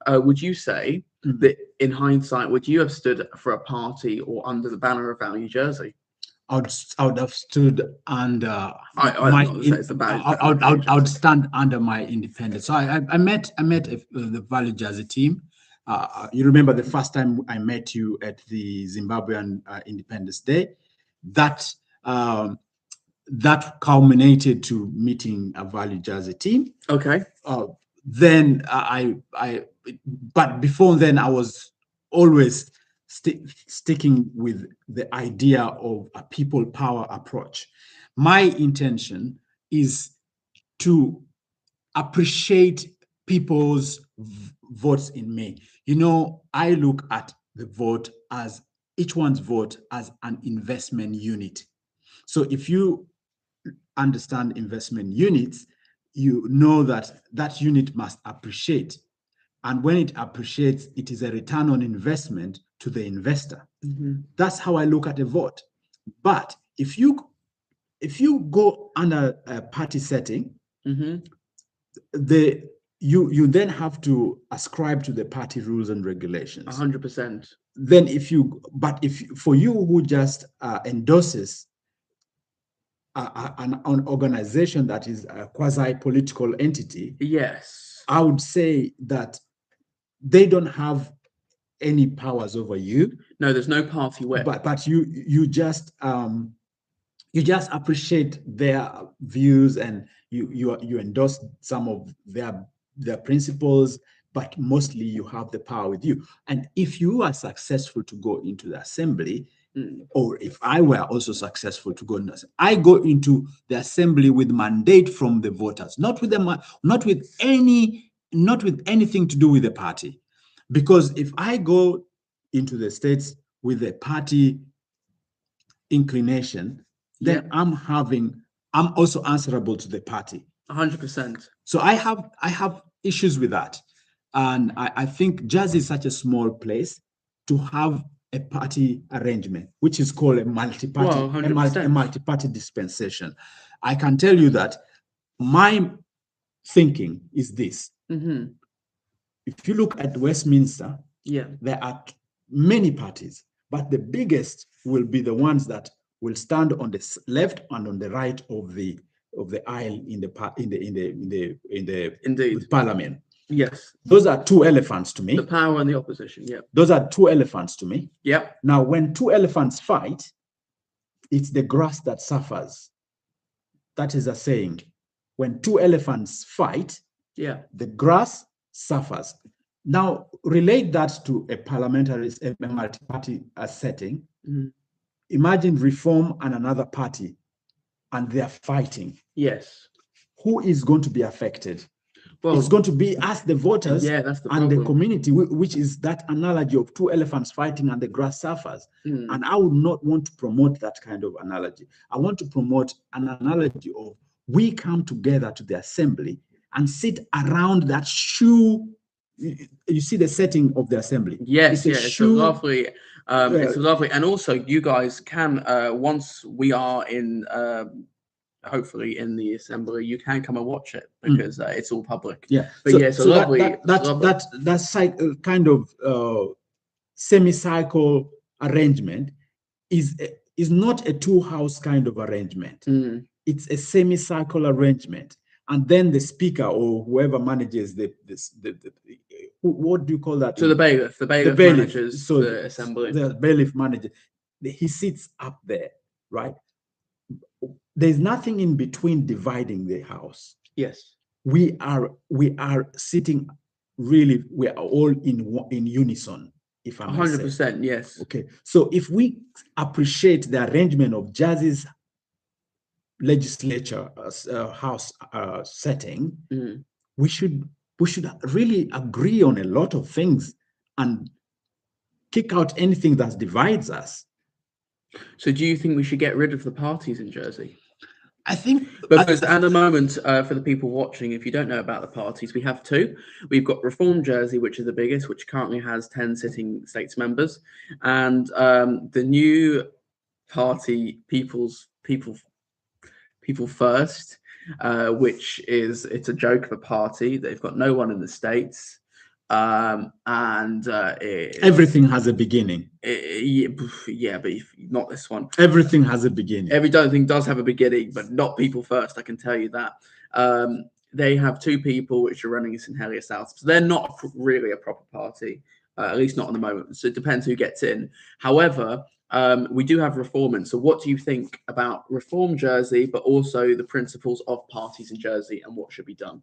Would you say that in hindsight, would you have stood for a party or under the banner of Value Jersey? I would have stood under I would stand under my independence. So I met the Value Jersey team. You remember the first time I met you at the Zimbabwean Independence Day, that culminated to meeting a Value Jersey team. Okay. Then but before then I was always sticking with the idea of a people power approach. My intention is to appreciate people's votes in me. You know, I look at the vote as each one's vote as an investment unit. So if you understand investment units, you know that that unit must appreciate. And when it appreciates, it is a return on investment to the investor. Mm-hmm. That's how I look at a vote. But if you go under a party setting, mm-hmm. You then have to ascribe to the party rules and regulations. 100%. Then for you who just endorses an organization that is a quasi-political entity, yes, I would say that they don't have any powers over you. No, there's no party whip. But you just appreciate their views, and you endorse some of their principles, but mostly you have the power with you. And if you are successful to go into the assembly, or if I were also successful to go into, I go into the assembly with mandate from the voters, not with anything to do with the party. Because if I go into the states with a party inclination, then I'm also answerable to the party. 100%. So I have issues with that. And I think Jersey is such a small place to have a party arrangement, which is called a multi-party, a multi-party dispensation. I can tell you that my thinking is this. Mm-hmm. If you look at Westminster, there are many parties, but the biggest will be the ones that will stand on the left and on the right of the aisle in the parliament. Yes, those are two elephants to me. The power and the opposition. Yeah, those are two elephants to me. Yeah. Now, when two elephants fight, it's the grass that suffers. That is a saying. When two elephants fight, the grass suffers. Now, relate that to a multi-party setting. Mm-hmm. Imagine Reform and another party, and they are fighting. Yes. Who is going to be affected? Well, it's going to be us, the voters, that's the and the community, which is that analogy of two elephants fighting and the grass suffers. And I would not want to promote that kind of analogy. I want to promote an analogy of we come together to the assembly and sit around that shoe. You see the setting of the assembly. Yes, it's lovely. It's lovely. And also, you guys can, once we are in, hopefully in the assembly, you can come and watch it because it's all public. Yeah, but it's lovely. That's kind of semicircle arrangement is not a two-house kind of arrangement. It's a semicircle arrangement, and then the speaker or whoever manages what do you call that? So the bailiff manages the assembly. The bailiff manager, he sits up there, right? There's nothing in between dividing the house. Yes, we are sitting. Really, we are all in unison. If I'm 100%, yes. Okay, so if we appreciate the arrangement of Jersey's legislature house setting, we should really agree on a lot of things and kick out anything that divides us. So do you think we should get rid of the parties in Jersey? I think because at the moment, for the people watching, if you don't know about the parties, we have two. We've got Reform Jersey, which is the biggest, which currently has 10 sitting states members, and the new party, People People First, which it's a joke of a party. They've got no one in the States. Everything has a beginning. Yeah, but not this one. Everything has a beginning. Everything does have a beginning, but not People First. I can tell you that. They have two people which are running this in Helia South, so they're not really a proper party, at least not at the moment. So it depends who gets in. However, we do have reforming. So what do you think about reform Jersey, but also the principles of parties in Jersey and what should be done?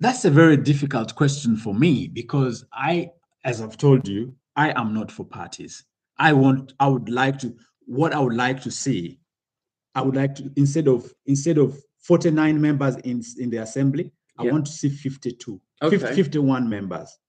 That's a very difficult question for me because as I've told you, I am not for parties. What I would like to see, I would like to, instead of 49 members in the assembly, I want to see 52, 51 members.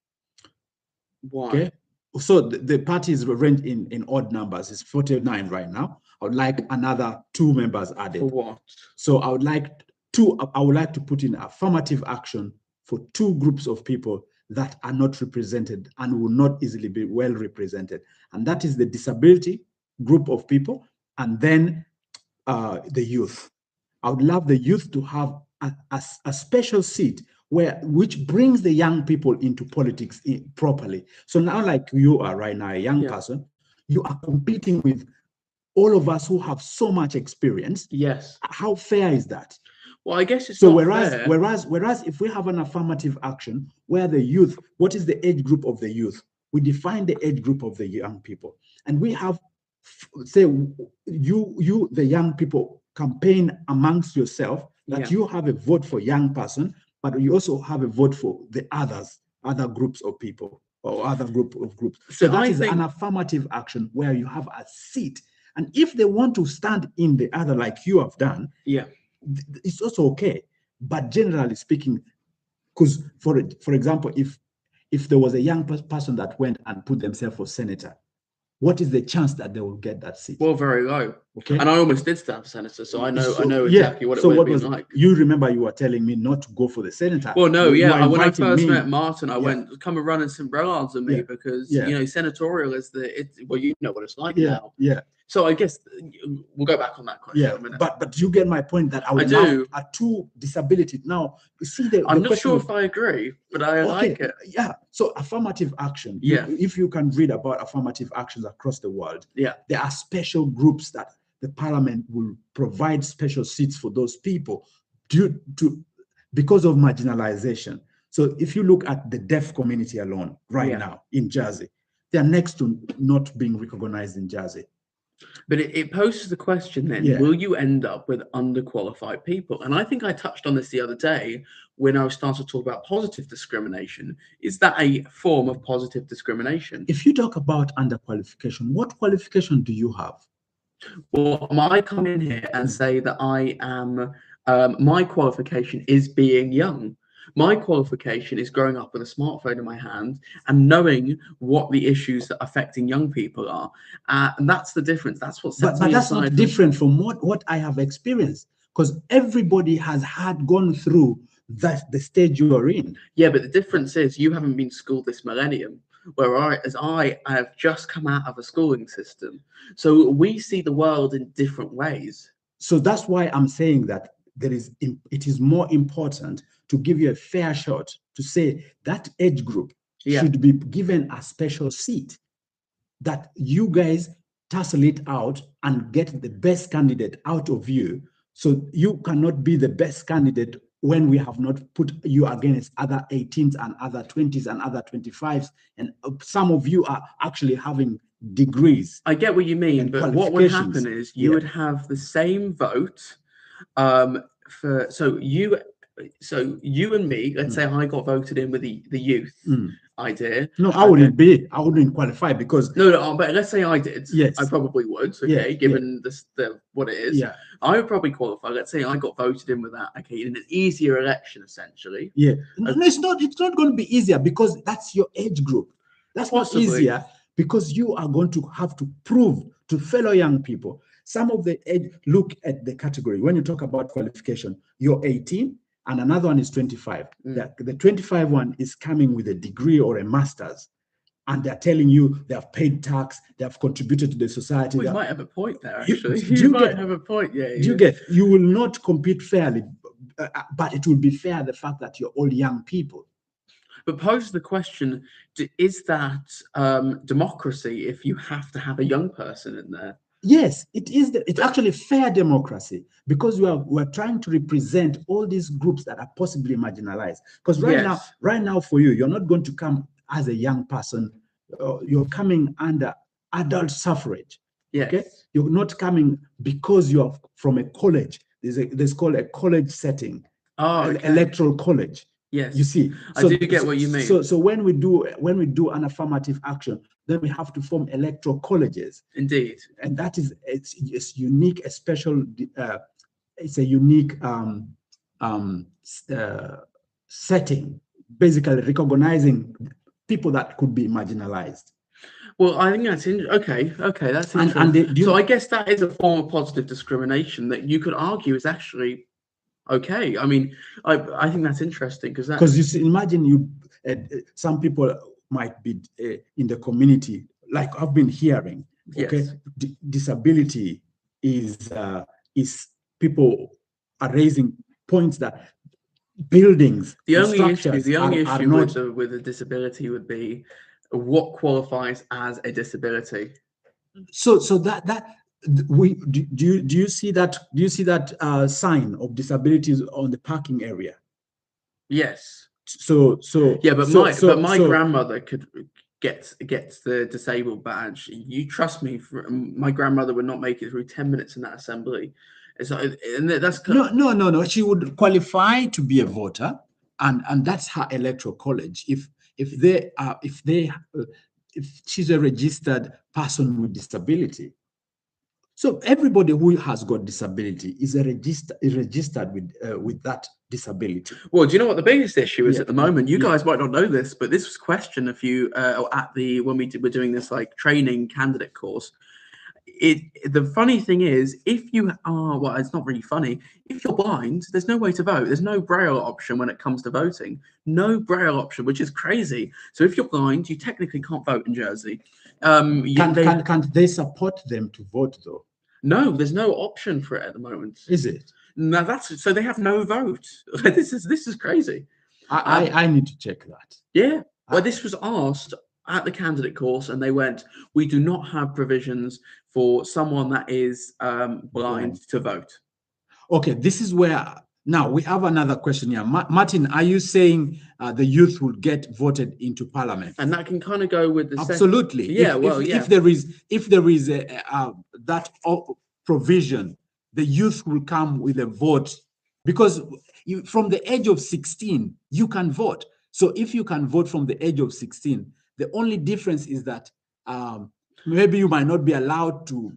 Why? Okay. So the parties range in odd numbers. It's 49 right now. I would like another 2 members added. For what? So I would like to put in affirmative action for 2 groups of people that are not represented and will not easily be well represented. And that is the disability group of people and then the youth. I would love the youth to have a special seat which brings the young people into politics properly. So now, like you are right now, a young person, you are competing with all of us who have so much experience. Yes. How fair is that? Well, I guess it's so. Not whereas, fair. whereas, if we have an affirmative action where the youth, what is the age group of the youth? We define the age group of the young people, and we have, say, you, the young people, campaign amongst yourself that you have a vote for young person, but you also have a vote for the other groups of people or other group of groups. So that is an affirmative action where you have a seat, and if they want to stand in the other like you have done, it's also okay. But generally speaking, because for example, if there was a young person that went and put themselves for senator, what is the chance that they will get that seat? Well, very low. Okay. And I almost did stand for senator, so I know exactly what it would have been like. You remember you were telling me not to go for the senator. Well, no, when I first met Martin, I went, come and run and umbrella answer me because senatorial is you know what it's like now. Yeah. So I guess we'll go back on that question in a minute. But you get my point that I would love a 2 disability. Now, you see I'm not sure if I agree, but I like it. Yeah. So affirmative action. If you can read about affirmative actions across the world, there are special groups that the parliament will provide special seats for those people because of marginalization. So if you look at the deaf community alone right now in Jersey, they are next to not being recognized in Jersey. But it poses the question then, will you end up with underqualified people? And I think I touched on this the other day when I started to talk about positive discrimination. Is that a form of positive discrimination? If you talk about underqualification, what qualification do you have? Well, I come in here and say that I am, my qualification is being young. My qualification is growing up with a smartphone in my hand and knowing what the issues that are affecting young people are. And that's the difference. That's what sets me But that's not different from what I have experienced, because everybody has gone through the stage you are in. Yeah, but the difference is you haven't been schooled this millennium, whereas I have just come out of a schooling system. So we see the world in different ways. So that's why I'm saying that it is more important to give you a fair shot to say that age group should be given a special seat, that you guys tussle it out and get the best candidate out of you. So you cannot be the best candidate when we have not put you against other 18s and other 20s and other 25s. And some of you are actually having degrees. I get what you mean, but what would happen is you would have the same vote so you and me, let's say I got voted in with the youth idea. No, I wouldn't qualify because no, but let's say I did. Yes, I probably would. Okay, given the what it is. Yeah, I would probably qualify. Let's say I got voted in with that. Okay, in an easier election, essentially. Yeah, no, it's not going to be easier because that's your age group. That's possibly not easier because you are going to have to prove to fellow young people. Some of the age, look at the category. When you talk about qualification, you're 18 and another one is 25. The 25 one is coming with a degree or a master's. and they're telling you they have paid tax, they have contributed to the society. We they have- might have a point there, You- actually. do You you might get- have a point, yeah. Do you get? You will not compete fairly, but it will be fair the fact that you're all young people. But pose the question, is that democracy if you have to have a young person in there? Yes, it is. It's actually fair democracy because we're trying to represent all these groups that are possibly marginalized. Because right now for you, you're not going to come as a young person. You're coming under adult suffrage. Yes. Okay, you're not coming because you're from a college. There's called a college setting, electoral college. Yes, you see. I do get what you mean. So when we do an affirmative action, then we have to form electoral colleges. Indeed, and that is it's unique, a special. It's a unique setting, basically recognizing people that could be marginalized. Well, I think that's okay. That's interesting. So I guess that is a form of positive discrimination that you could argue is actually okay. I mean, I think that's interesting because you see, imagine some people might be in the community, like I've been hearing. Okay, yes. Disability is people are raising points that buildings. The only issue with a disability would be what qualifies as a disability. So that we do you see that sign of disabilities on the parking area? Yes. So yeah, but my grandmother could get the disabled badge. You trust me, my grandmother would not make it through 10 minutes in that assembly. And that's no. She would qualify to be a voter, and that's her electoral college. If she's a registered person with disability. So everybody who has got disability is registered with that disability. Well, do you know what the biggest issue is at the moment? You guys might not know this, but this was questioned when we were doing this like training candidate course. The funny thing is, if you are, well, it's not really funny. If you're blind, there's no way to vote. There's no braille option when it comes to voting. No braille option, which is crazy. So if you're blind, you technically can't vote in Jersey. Can't they support them to vote though? No, there's no option for it at the moment. Is it? No, so they have no vote. This is crazy. I need to check that. Yeah. Well, this was asked at the candidate course, and they went, "We do not have provisions for someone that is blind to vote." Okay, this is where now we have another question here. Martin, are you saying the youth will get voted into parliament? And that can kind of go with the absolutely. Yeah. If there is that provision, the youth will come with a vote, because from the age of 16 you can vote. So if you can vote from the age of 16, the only difference is that maybe you might not be allowed to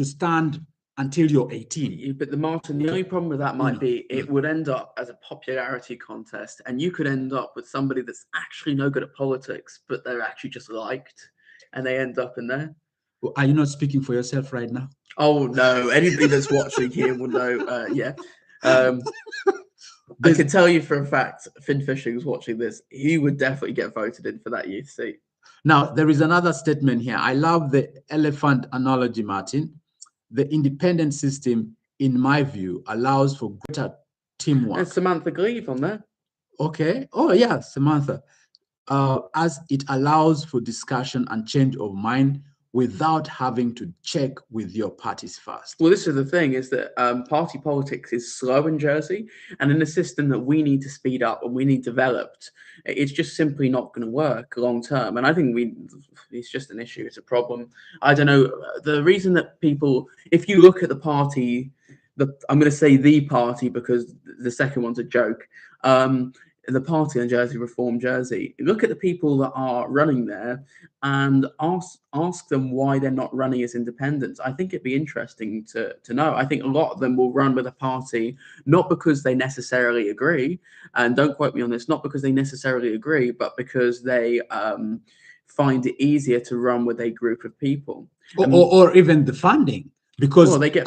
stand until you're 18. But Martin, the only problem with that might be it would end up as a popularity contest, and you could end up with somebody that's actually no good at politics, but they're actually just liked, and they end up in there. Well, are you not speaking for yourself right now? Oh no, anybody that's watching here will know. Yeah. I can tell you for a fact, Finn Fishing is watching this. He would definitely get voted in for that youth seat. Now, there is another statement here. I love the elephant analogy, Martin. The independent system, in my view, allows for greater teamwork. There's Samantha Gleave on there. Okay. Oh, yeah, Samantha. As it allows for discussion and change of mind without having to check with your parties first. Well, this is the thing, is that party politics is slow in Jersey, and in a system that we need to speed up and we need developed, it's just simply not going to work long term. And I think it's just an issue. It's a problem. I don't know. The reason that people, if you look at the party, I'm going to say the party because the second one's a joke, the party in Jersey, Reform Jersey, look at the people that are running there and ask them why they're not running as independents. I think it'd be interesting to know. I think a lot of them will run with a party, not because they necessarily agree, and don't quote me on this, not because they necessarily agree, but because they find it easier to run with a group of people. Or even the funding. Because they get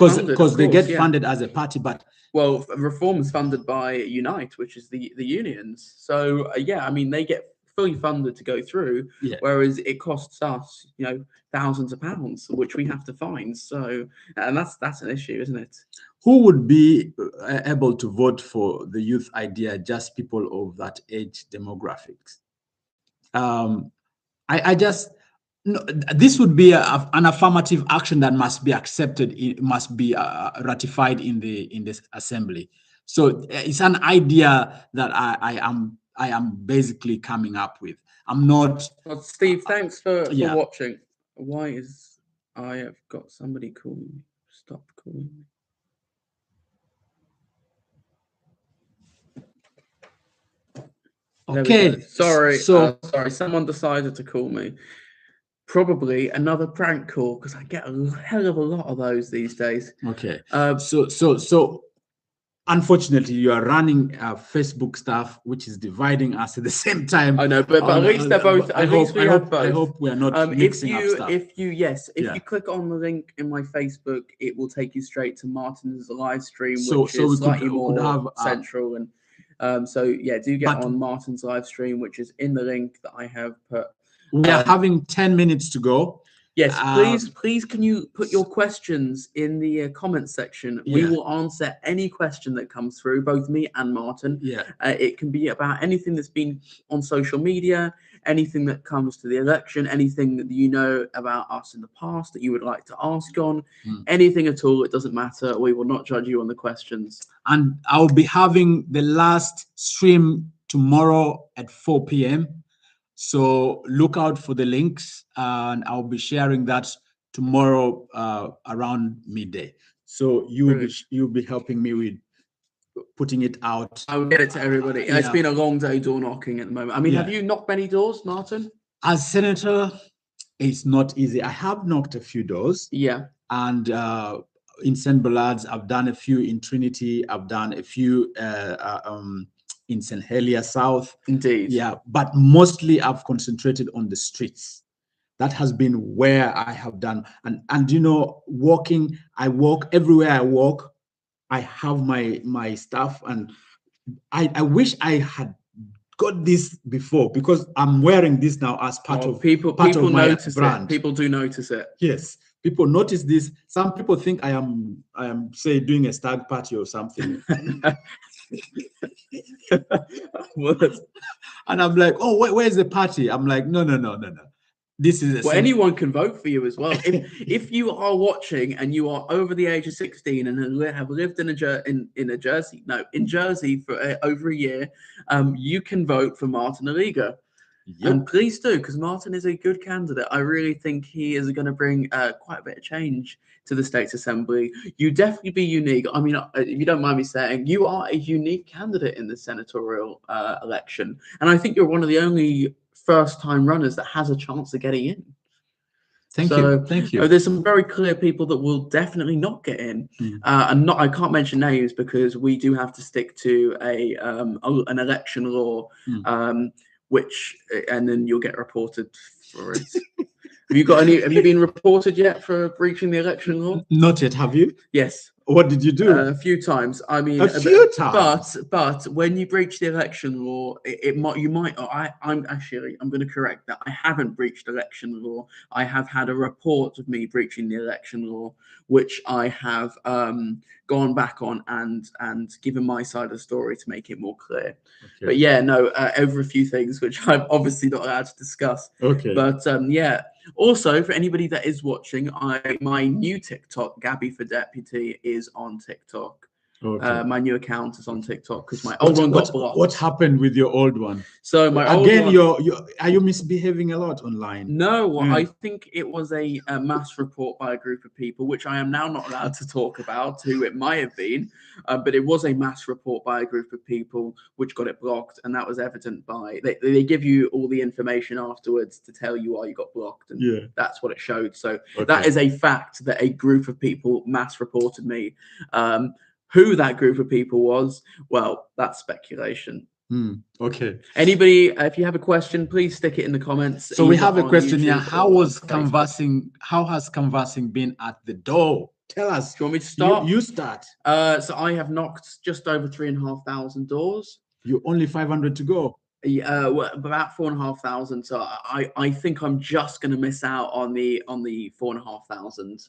funded as a party, but Reform is funded by Unite, which is the unions. So yeah, I mean, they get fully funded to go through, Yeah. whereas it costs us, thousands of pounds, which we have to find. So, and that's an issue, isn't it? Who would be able to vote for the youth idea? Just people of that age demographics. I just no, this would be an affirmative action that must be accepted. It must be ratified in this assembly. So it's an idea that I am basically coming up with. I'm not. Well, Steve, thanks for Yeah. watching. Why is I have got somebody calling me? Stop calling me. There we Okay. go. Sorry. So sorry. Someone decided to call me. Probably another prank call, because I get a hell of a lot of those these days. okay. So unfortunately, you are running Facebook stuff, which is dividing us at the same time. I know, but at least they're both. At least we have both. I hope we are not mixing up stuff. If you click on the link in my Facebook, it will take you straight to Martin's live stream, which is slightly more central. And so yeah, do get on Martin's live stream, which is in the link that I have put. We are having 10 minutes to go. Yes, please, can you put your questions in the comments section? Yeah. We will answer any question that comes through, both me and Martin. Yeah. It can be about anything that's been on social media, anything that comes to the election, anything that you know about us in the past that you would like to ask on, anything at all. It doesn't matter. We will not judge you on the questions. And I'll be having the last stream tomorrow at 4 p.m. So look out for the links, and I'll be sharing that tomorrow around midday. So you'll be helping me with putting it out. I will get it to everybody. Yeah. It's been a long day door knocking at the moment. I mean, have you knocked many doors, Martin? As senator, it's not easy. I have knocked a few doors. Yeah. And in St. Bernard's, I've done a few in Trinity. I've done a few in St. Helier South. Indeed. Yeah, but mostly I've concentrated on the streets. That has been where I have done. And walking, I walk everywhere I walk. I have my stuff, and I wish I had got this before, because I'm wearing this now as part of my notice brand. People do notice it. Yes, people notice this. Some people think I am say doing a stag party or something. And I'm like, oh, where's the party? I'm like, no. This is anyone can vote for you as well. If you are watching and you are over the age of 16 and have lived in Jersey for over a year, you can vote for Martin Aliga. Yep. And please do, because Martin is a good candidate. I really think he is going to bring quite a bit of change to the States Assembly. You definitely be unique. I mean, if you don't mind me saying, you are a unique candidate in the senatorial election. And I think you're one of the only first-time runners that has a chance of getting in. Thank you. There's some very clear people that will definitely not get in, and I can't mention names because we do have to stick to an election law, and then you'll get reported for it. Have you been reported yet for breaching the election law? Not yet. Have you? Yes. What did you do? A few times. I mean, a few times. But when you breach the election law, I'm going to correct that. I haven't breached election law. I have had a report of me breaching the election law, which I have gone back on and given my side of the story to make it more clear. Okay. But yeah, no, over a few things which I'm obviously not allowed to discuss. Okay. But yeah. Also, for anybody that is watching, my new TikTok, Gabby for Deputy, is on TikTok. Okay. My new account is on TikTok because my old one got blocked. What happened with your old one? So my old one, are you misbehaving a lot online? No, I think it was a mass report by a group of people, which I am now not allowed to talk about who it might have been, but it was a mass report by a group of people which got it blocked, and that was evident by they give you all the information afterwards to tell you why you got blocked, and that's what it showed. So that is a fact that a group of people mass reported me. Who that group of people was, well, that's speculation. Okay. Anybody, if you have a question, please stick it in the comments. So we have a question here. How has canvassing been at the door? Tell us. Do you want me to start? You start. So I have knocked just over 3,500 doors. You only 500 to go. Yeah, well, about 4,500. So I think I'm just going to miss out on the 4,500,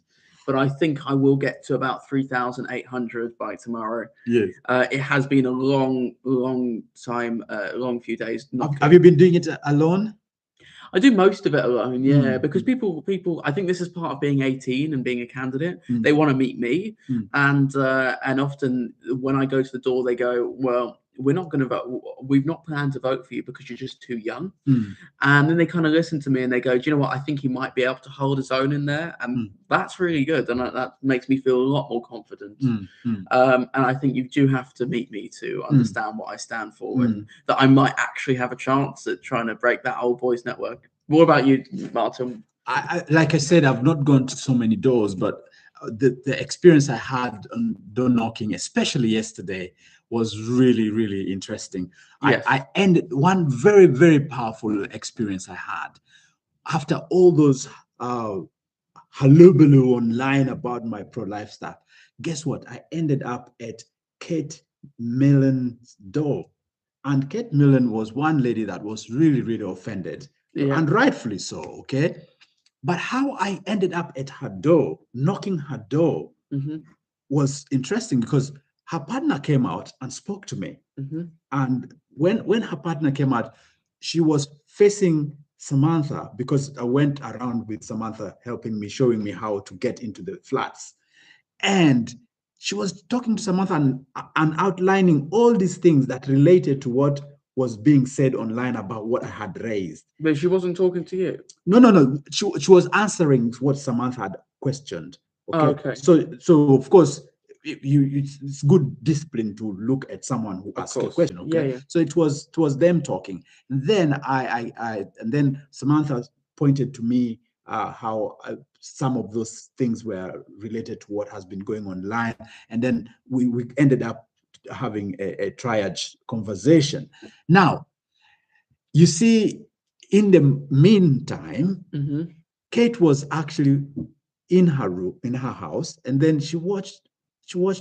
but I think I will get to about 3,800 by tomorrow. Yes. It has been a long time, long few days. Have you been doing it alone? I do most of it alone, yeah, Mm, because people, I think this is part of being 18 and being a candidate. Mm. They want to meet me, Mm. and often when I go to the door, they go, "Well, we're not going to vote. We've not planned to vote for you because you're just too young." Mm. And then they kind of listen to me and they go, "Do you know what? I think he might be able to hold his own in there," and that's really good, and that makes me feel a lot more confident. And I think you do have to meet me to understand what I stand for, and that I might actually have a chance at trying to break that old boys network. What about you, Martin? Like I said, I've not gone to so many doors, but the experience I had on door knocking, especially yesterday, was really interesting. Yes. I ended one very powerful experience I had after all those hullabaloo online about my pro-life stuff. Guess what? I ended up at Kate Millen's door. And Kate Millen was one lady that was really offended, and rightfully so, okay? But how I ended up at her door, knocking her door, was interesting because her partner came out and spoke to me. And when her partner came out, she was facing Samantha, because I went around with Samantha helping me, showing me how to get into the flats. And she was talking to Samantha and outlining all these things that related to what was being said online about what I had raised. But she wasn't talking to you? No. She was answering what Samantha had questioned. Okay. Oh, okay. So of course, it's good discipline to look at someone who asks a question. Okay. Yeah. So it was them talking. And then and then Samantha pointed to me how some of those things were related to what has been going online. And then we ended up having a triage conversation. Now, you see, in the meantime, Kate was actually in her room, in her house, and then she watched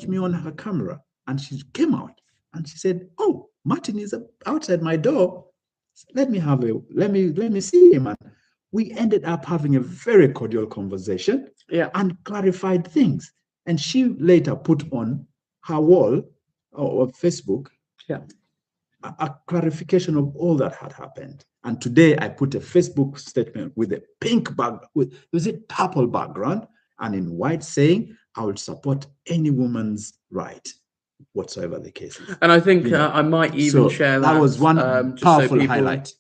me on her camera, and she came out and she said, "Oh, Martin is outside my door. Let me see him." And we ended up having a very cordial conversation, and clarified things. And she later put on her wall or Facebook, a clarification of all that had happened. And today I put a Facebook statement with a pink purple background and in white saying, "I will support any woman's right, whatsoever the case is." And I think I might even share that. That was one powerful so highlight.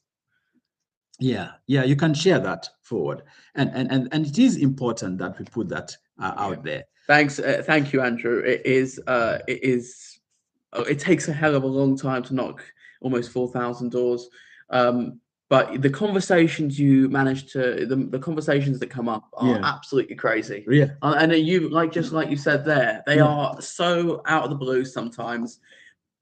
Yeah, you can share that forward. And it is important that we put that out there. Thanks. Thank you, Andrew. It takes a hell of a long time to knock almost 4,000 doors. But the conversations you manage to, the conversations that come up are absolutely crazy. Yeah. And you, just like you said there, they are so out of the blue sometimes,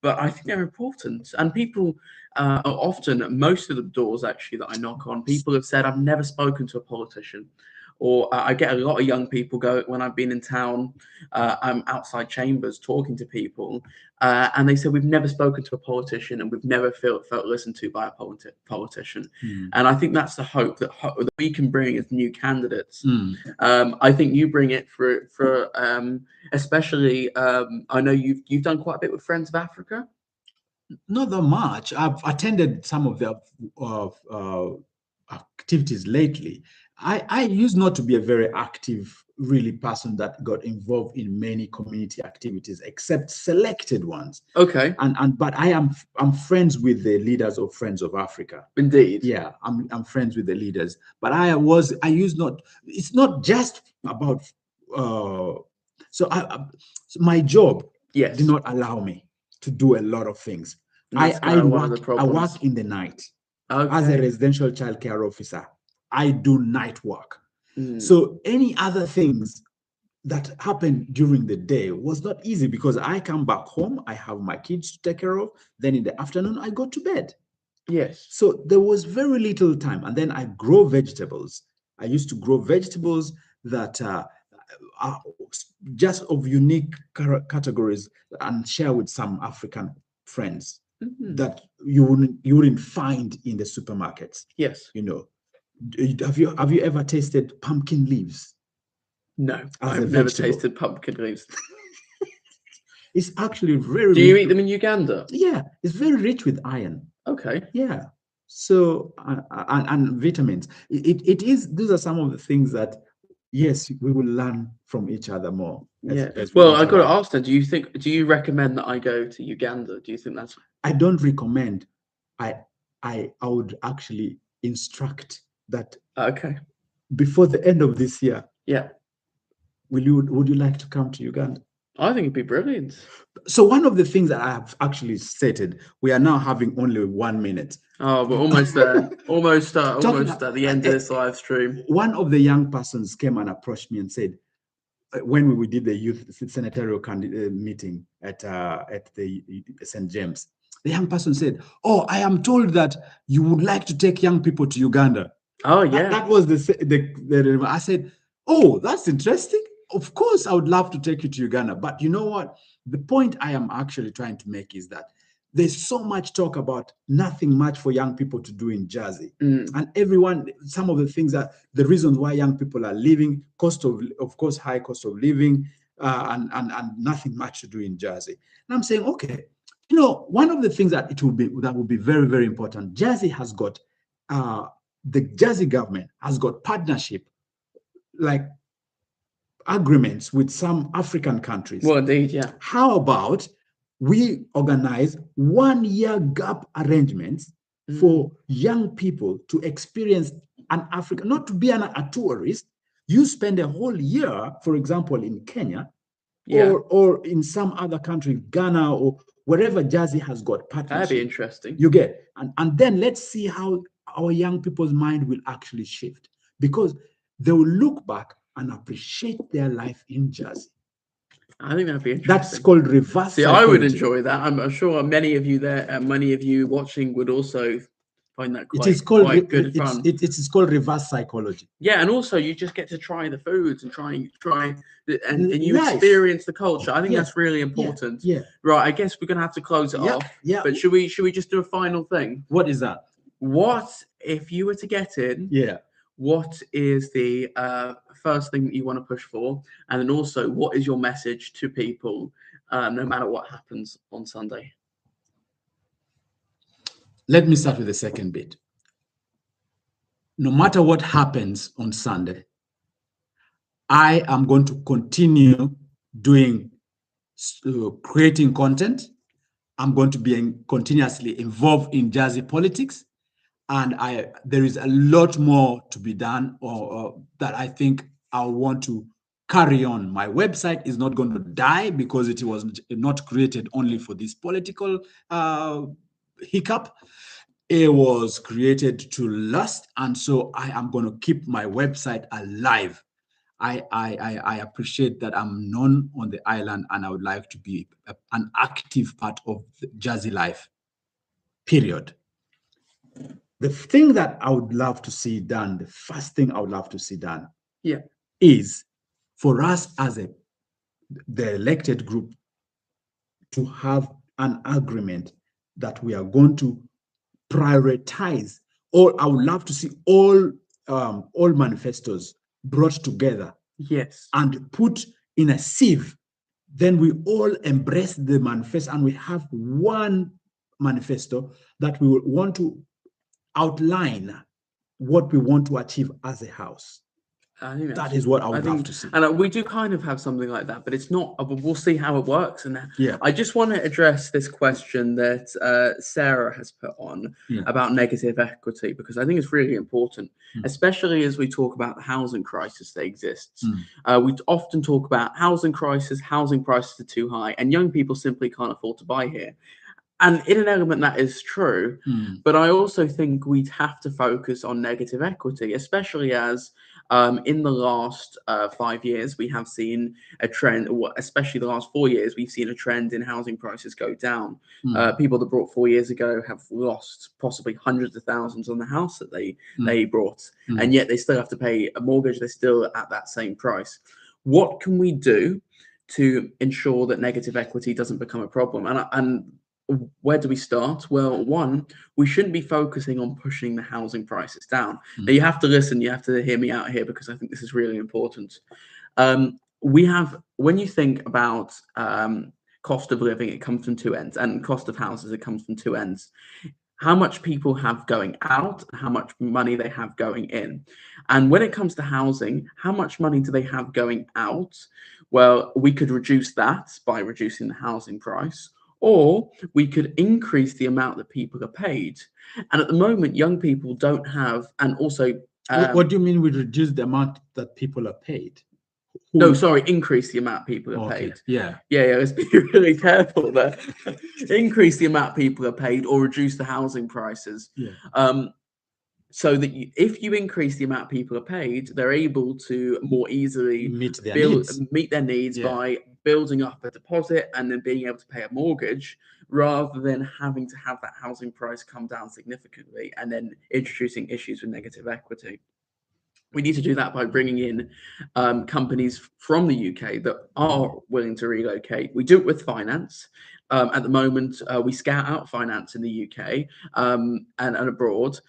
but I think they're important. And people often, most of the doors actually that I knock on, people have said, "I've never spoken to a politician." Or I get a lot of young people go when I've been in town. I'm outside chambers talking to people, and they said, "We've never spoken to a politician, and we've never felt listened to by a politician." And I think that's the hope that we can bring as new candidates. I think you bring it for especially. I know you've done quite a bit with Friends of Africa. Not that much. I've attended some of their activities lately. I used not to be a very active, really person that got involved in many community activities, except selected ones. Okay. But I'm friends with the leaders of Friends of Africa. Indeed. Yeah, I'm friends with the leaders. But it's not just about my job did not allow me to do a lot of things. I work in the night. As a residential childcare officer. I do night work. So any other things that happened during the day was not easy because I come back home, I have my kids to take care of, then in the afternoon I go to bed. Yes. So there was very little time. And then I grow vegetables. I used to grow vegetables that are just of unique categories and share with some African friends. that you wouldn't find in the supermarkets. Yes. You know, have you ever tasted pumpkin leaves? No, As a I've never vegetable. tasted pumpkin leaves. It's actually very Do you rich. eat them in Uganda? Yeah, it's very rich with iron. Okay. Yeah. So and vitamins. It is. These are some of the things that, yes, we will learn from each other more. As we Well, I got to interact. ask then. Do you recommend that I go to Uganda? Do you think that's? I don't recommend. I would actually instruct that Okay. before the end of this year, Yeah. would you like to come to Uganda? I think it'd be brilliant. So one of the things that I have actually stated, we are now having only 1 minute. Oh, we're almost there. Almost at the end of this live stream. One of the young persons came and approached me and said, when we did the youth senatorial meeting at the St. James, the young person said, "Oh, I am told that you would like to take young people to Uganda." Oh yeah. That was the I said, "Oh, that's interesting. Of course, I would love to take you to Uganda." But you know what? The point I am actually trying to make is that there's so much talk about nothing much for young people to do in Jersey. And some of the things that the reasons why young people are leaving, of course, high cost of living, and nothing much to do in Jersey. And I'm saying, okay, you know, one of the things that would be very, very important. Jersey has got the Jersey government has got partnership, like agreements with some African countries. Well, indeed, yeah. How about we organize 1 year gap arrangements for young people to experience an Africa, not to be a tourist. You spend a whole year, for example, in Kenya, or in some other country, Ghana, or wherever Jersey has got partnership. That'd be interesting. You get, and then let's see how our young people's mind will actually shift, because they will look back and appreciate their life in Jersey. I think that'd be interesting. That's called reverse psychology. I would enjoy that. I'm sure many of you there, many of you watching would also find that quite good fun. It is called reverse psychology. Yeah, and also you just get to try the foods and and you experience the culture. I think that's really important. Yeah. Right. I guess we're gonna have to close it off. Yeah. But should we just do a final thing? What is that? What if you were to get in? Yeah. What is the first thing that you want to push for? And then also, what is your message to people, no matter what happens on Sunday? Let me start with the second bit. No matter what happens on Sunday, I am going to continue creating content. I'm going to be continuously involved in Jersey politics. And there is a lot more to be done, or that I think I want to carry on. My website is not going to die because it was not created only for this political hiccup. It was created to last, and so I am going to keep my website alive. I appreciate that I'm known on the island, and I would like to be an active part of the Jersey life, period. The thing that I would love to see done, the first thing I would love to see done, is for us as the elected group to have an agreement that we are going to prioritize, or I would love to see all manifestos brought together, and put in a sieve. Then we all embrace the manifesto, and we have one manifesto that we will want to outline what we want to achieve as a house. I think that is what I would love to see. And we do kind of have something like that, but it's not. We'll see how it works. And I just want to address this question that Sarah has put on about negative equity, because I think it's really important, especially as we talk about the housing crisis that exists. We often talk about housing crisis, housing prices are too high, and young people simply can't afford to buy here. And in an element that is true, but I also think we'd have to focus on negative equity, especially as in the last 5 years, we have seen a trend, especially the last 4 years, we've seen a trend in housing prices go down. People that bought 4 years ago have lost possibly hundreds of thousands on the house that they bought, and yet they still have to pay a mortgage. They're still at that same price. What can we do to ensure that negative equity doesn't become a problem? And where do we start? Well, one, we shouldn't be focusing on pushing the housing prices down. Mm. Now, you have to listen, you have to hear me out here because I think this is really important. When you think about cost of living, it comes from two ends, and cost of houses, it comes from two ends. How much people have going out, how much money they have going in. And when it comes to housing, how much money do they have going out? Well, we could reduce that by reducing the housing price, or we could increase the amount that people are paid. And at the moment, young people don't have, and also... what do you mean we reduce the amount that people are paid? No, sorry, increase the amount people are paid. Yeah. Let's be really careful there. Increase the amount people are paid or reduce the housing prices. Yeah. So that if you increase the amount people are paid, they're able to more easily meet their needs by building up a deposit and then being able to pay a mortgage, rather than having to have that housing price come down significantly and then introducing issues with negative equity. We need to do that by bringing in companies from the UK that are willing to relocate. We do it with finance. At the moment, we scout out finance in the UK and abroad.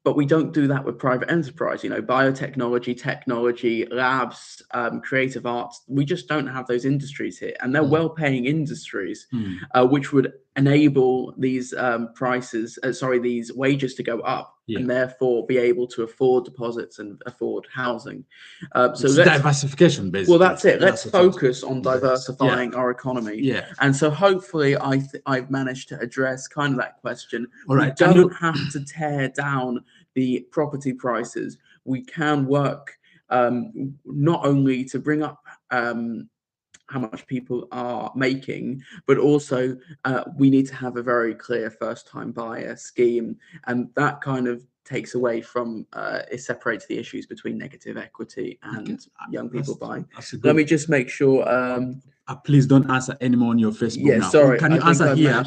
But we don't do that with private enterprise, biotechnology, technology, labs, creative arts. We just don't have those industries here. And they're well-paying industries, which would enable these these wages to go up and therefore be able to afford deposits and afford housing. So diversification, basically. Well, that's it. Let's focus on diversifying our economy. Yeah. And so hopefully I've managed to address kind of that question. All right. We don't have to tear down the property prices. We can work not only to bring up how much people are making, but also we need to have a very clear first-time buyer scheme, and that kind of takes away from it separates the issues between negative equity and young people buying. Let me just make sure. Please don't answer anymore on your Facebook now. Sorry. Can you answer here?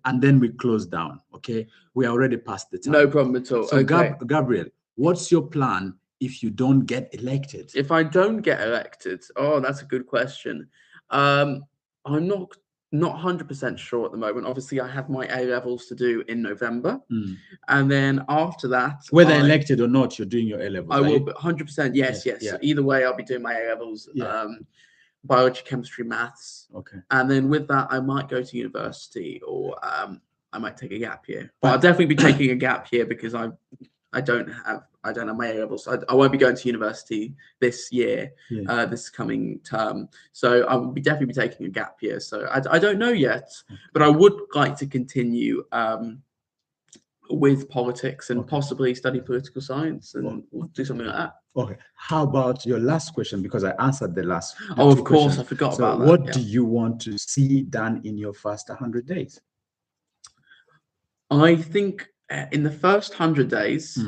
And then we close down. Okay, we are already past the time. No problem at all. So okay. Gabriel, what's your plan if you don't get elected? If I don't get elected, that's a good question. I'm not 100% sure at the moment. Obviously, I have my A levels to do in November, and then after that, whether elected or not, you're doing your A levels. I will 100%. Yes. Yeah. Either way, I'll be doing my A levels. Biology, chemistry, maths. Okay. And then with that, I might go to university, or I might take a gap year. But I'll definitely be taking a gap year because I don't have my A levels. I won't be going to university this year, this coming term. So I will definitely be taking a gap year. So I don't know yet, but I would like to continue with politics and possibly study political science and do something like that. Okay. How about your last question? Because I answered the last. Of course, I forgot about that. What do you want to see done in your first 100 days? I think in the first 100 days,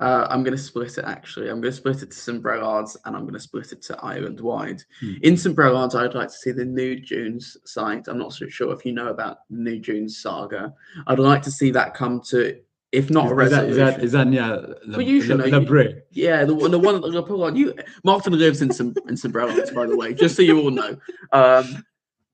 I'm going to split it, actually. I'm going to split it to St. Brellards and I'm going to split it to Island-wide. In St. Brellards, I'd like to see the New Dunes site. I'm not so sure if you know about the New Dunes saga. I'd like to see that come to, if not a resolution. Is that near Le Bray? Yeah, the one that Martin lives in St. Brellards, by the way, just so you all know.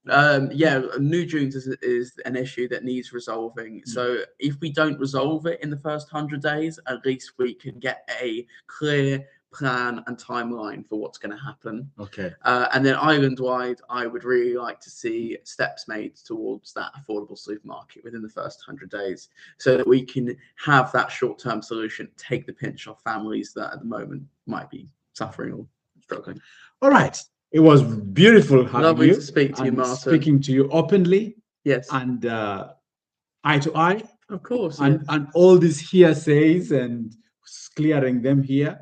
New Dunes is an issue that needs resolving. So if we don't resolve it in the first 100 days, at least we can get a clear plan and timeline for what's going to happen. Okay. And then island-wide, I would really like to see steps made towards that affordable supermarket within the first 100 days, so that we can have that short-term solution, take the pinch off families that at the moment might be suffering or struggling. All right. It was beautiful having Lovely you. to speak to you, Martin. Speaking to you openly. Yes. And eye to eye. Of course. And all these hearsays and clearing them here.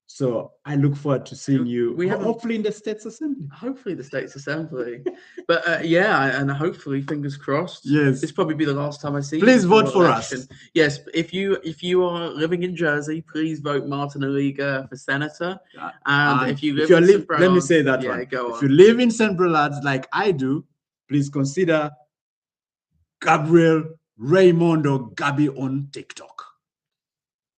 So I look forward to seeing you hopefully in the States Assembly. Hopefully the States Assembly. But and hopefully, fingers crossed. Yes. This probably be the last time I see you. Please vote for us. Yes, if you are living in Jersey, please vote Martin Aliga for senator. And if you live in St. Brellards, let me say that one. Go on. If you live in St. Brellards like I do, please consider Gabriel Raimondo Gabi on TikTok.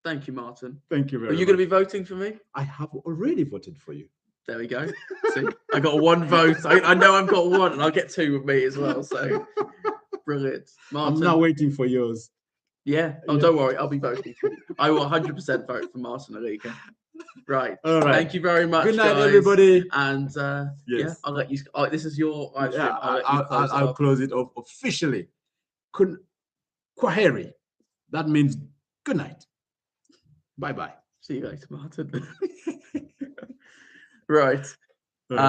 Thank you, Martin. Thank you very much. Are you going to be voting for me? I have already voted for you. There we go. See, I got one vote. I know I've got one, and I'll get two with me as well. So brilliant. I'm Martin. now waiting for yours. Yeah. Oh, Yeah. don't worry. I'll be voting for you. I will 100% vote for Martin Aliga. Right. All right. Thank you very much, Good night, guys. everybody. And yeah, Yes. I'll let you. Oh, this is your live stream. Yeah, I'll let you close it I'll off. close it off officially. Kwaheri. That means good night. Bye bye. See you later, Martin. Right. All right.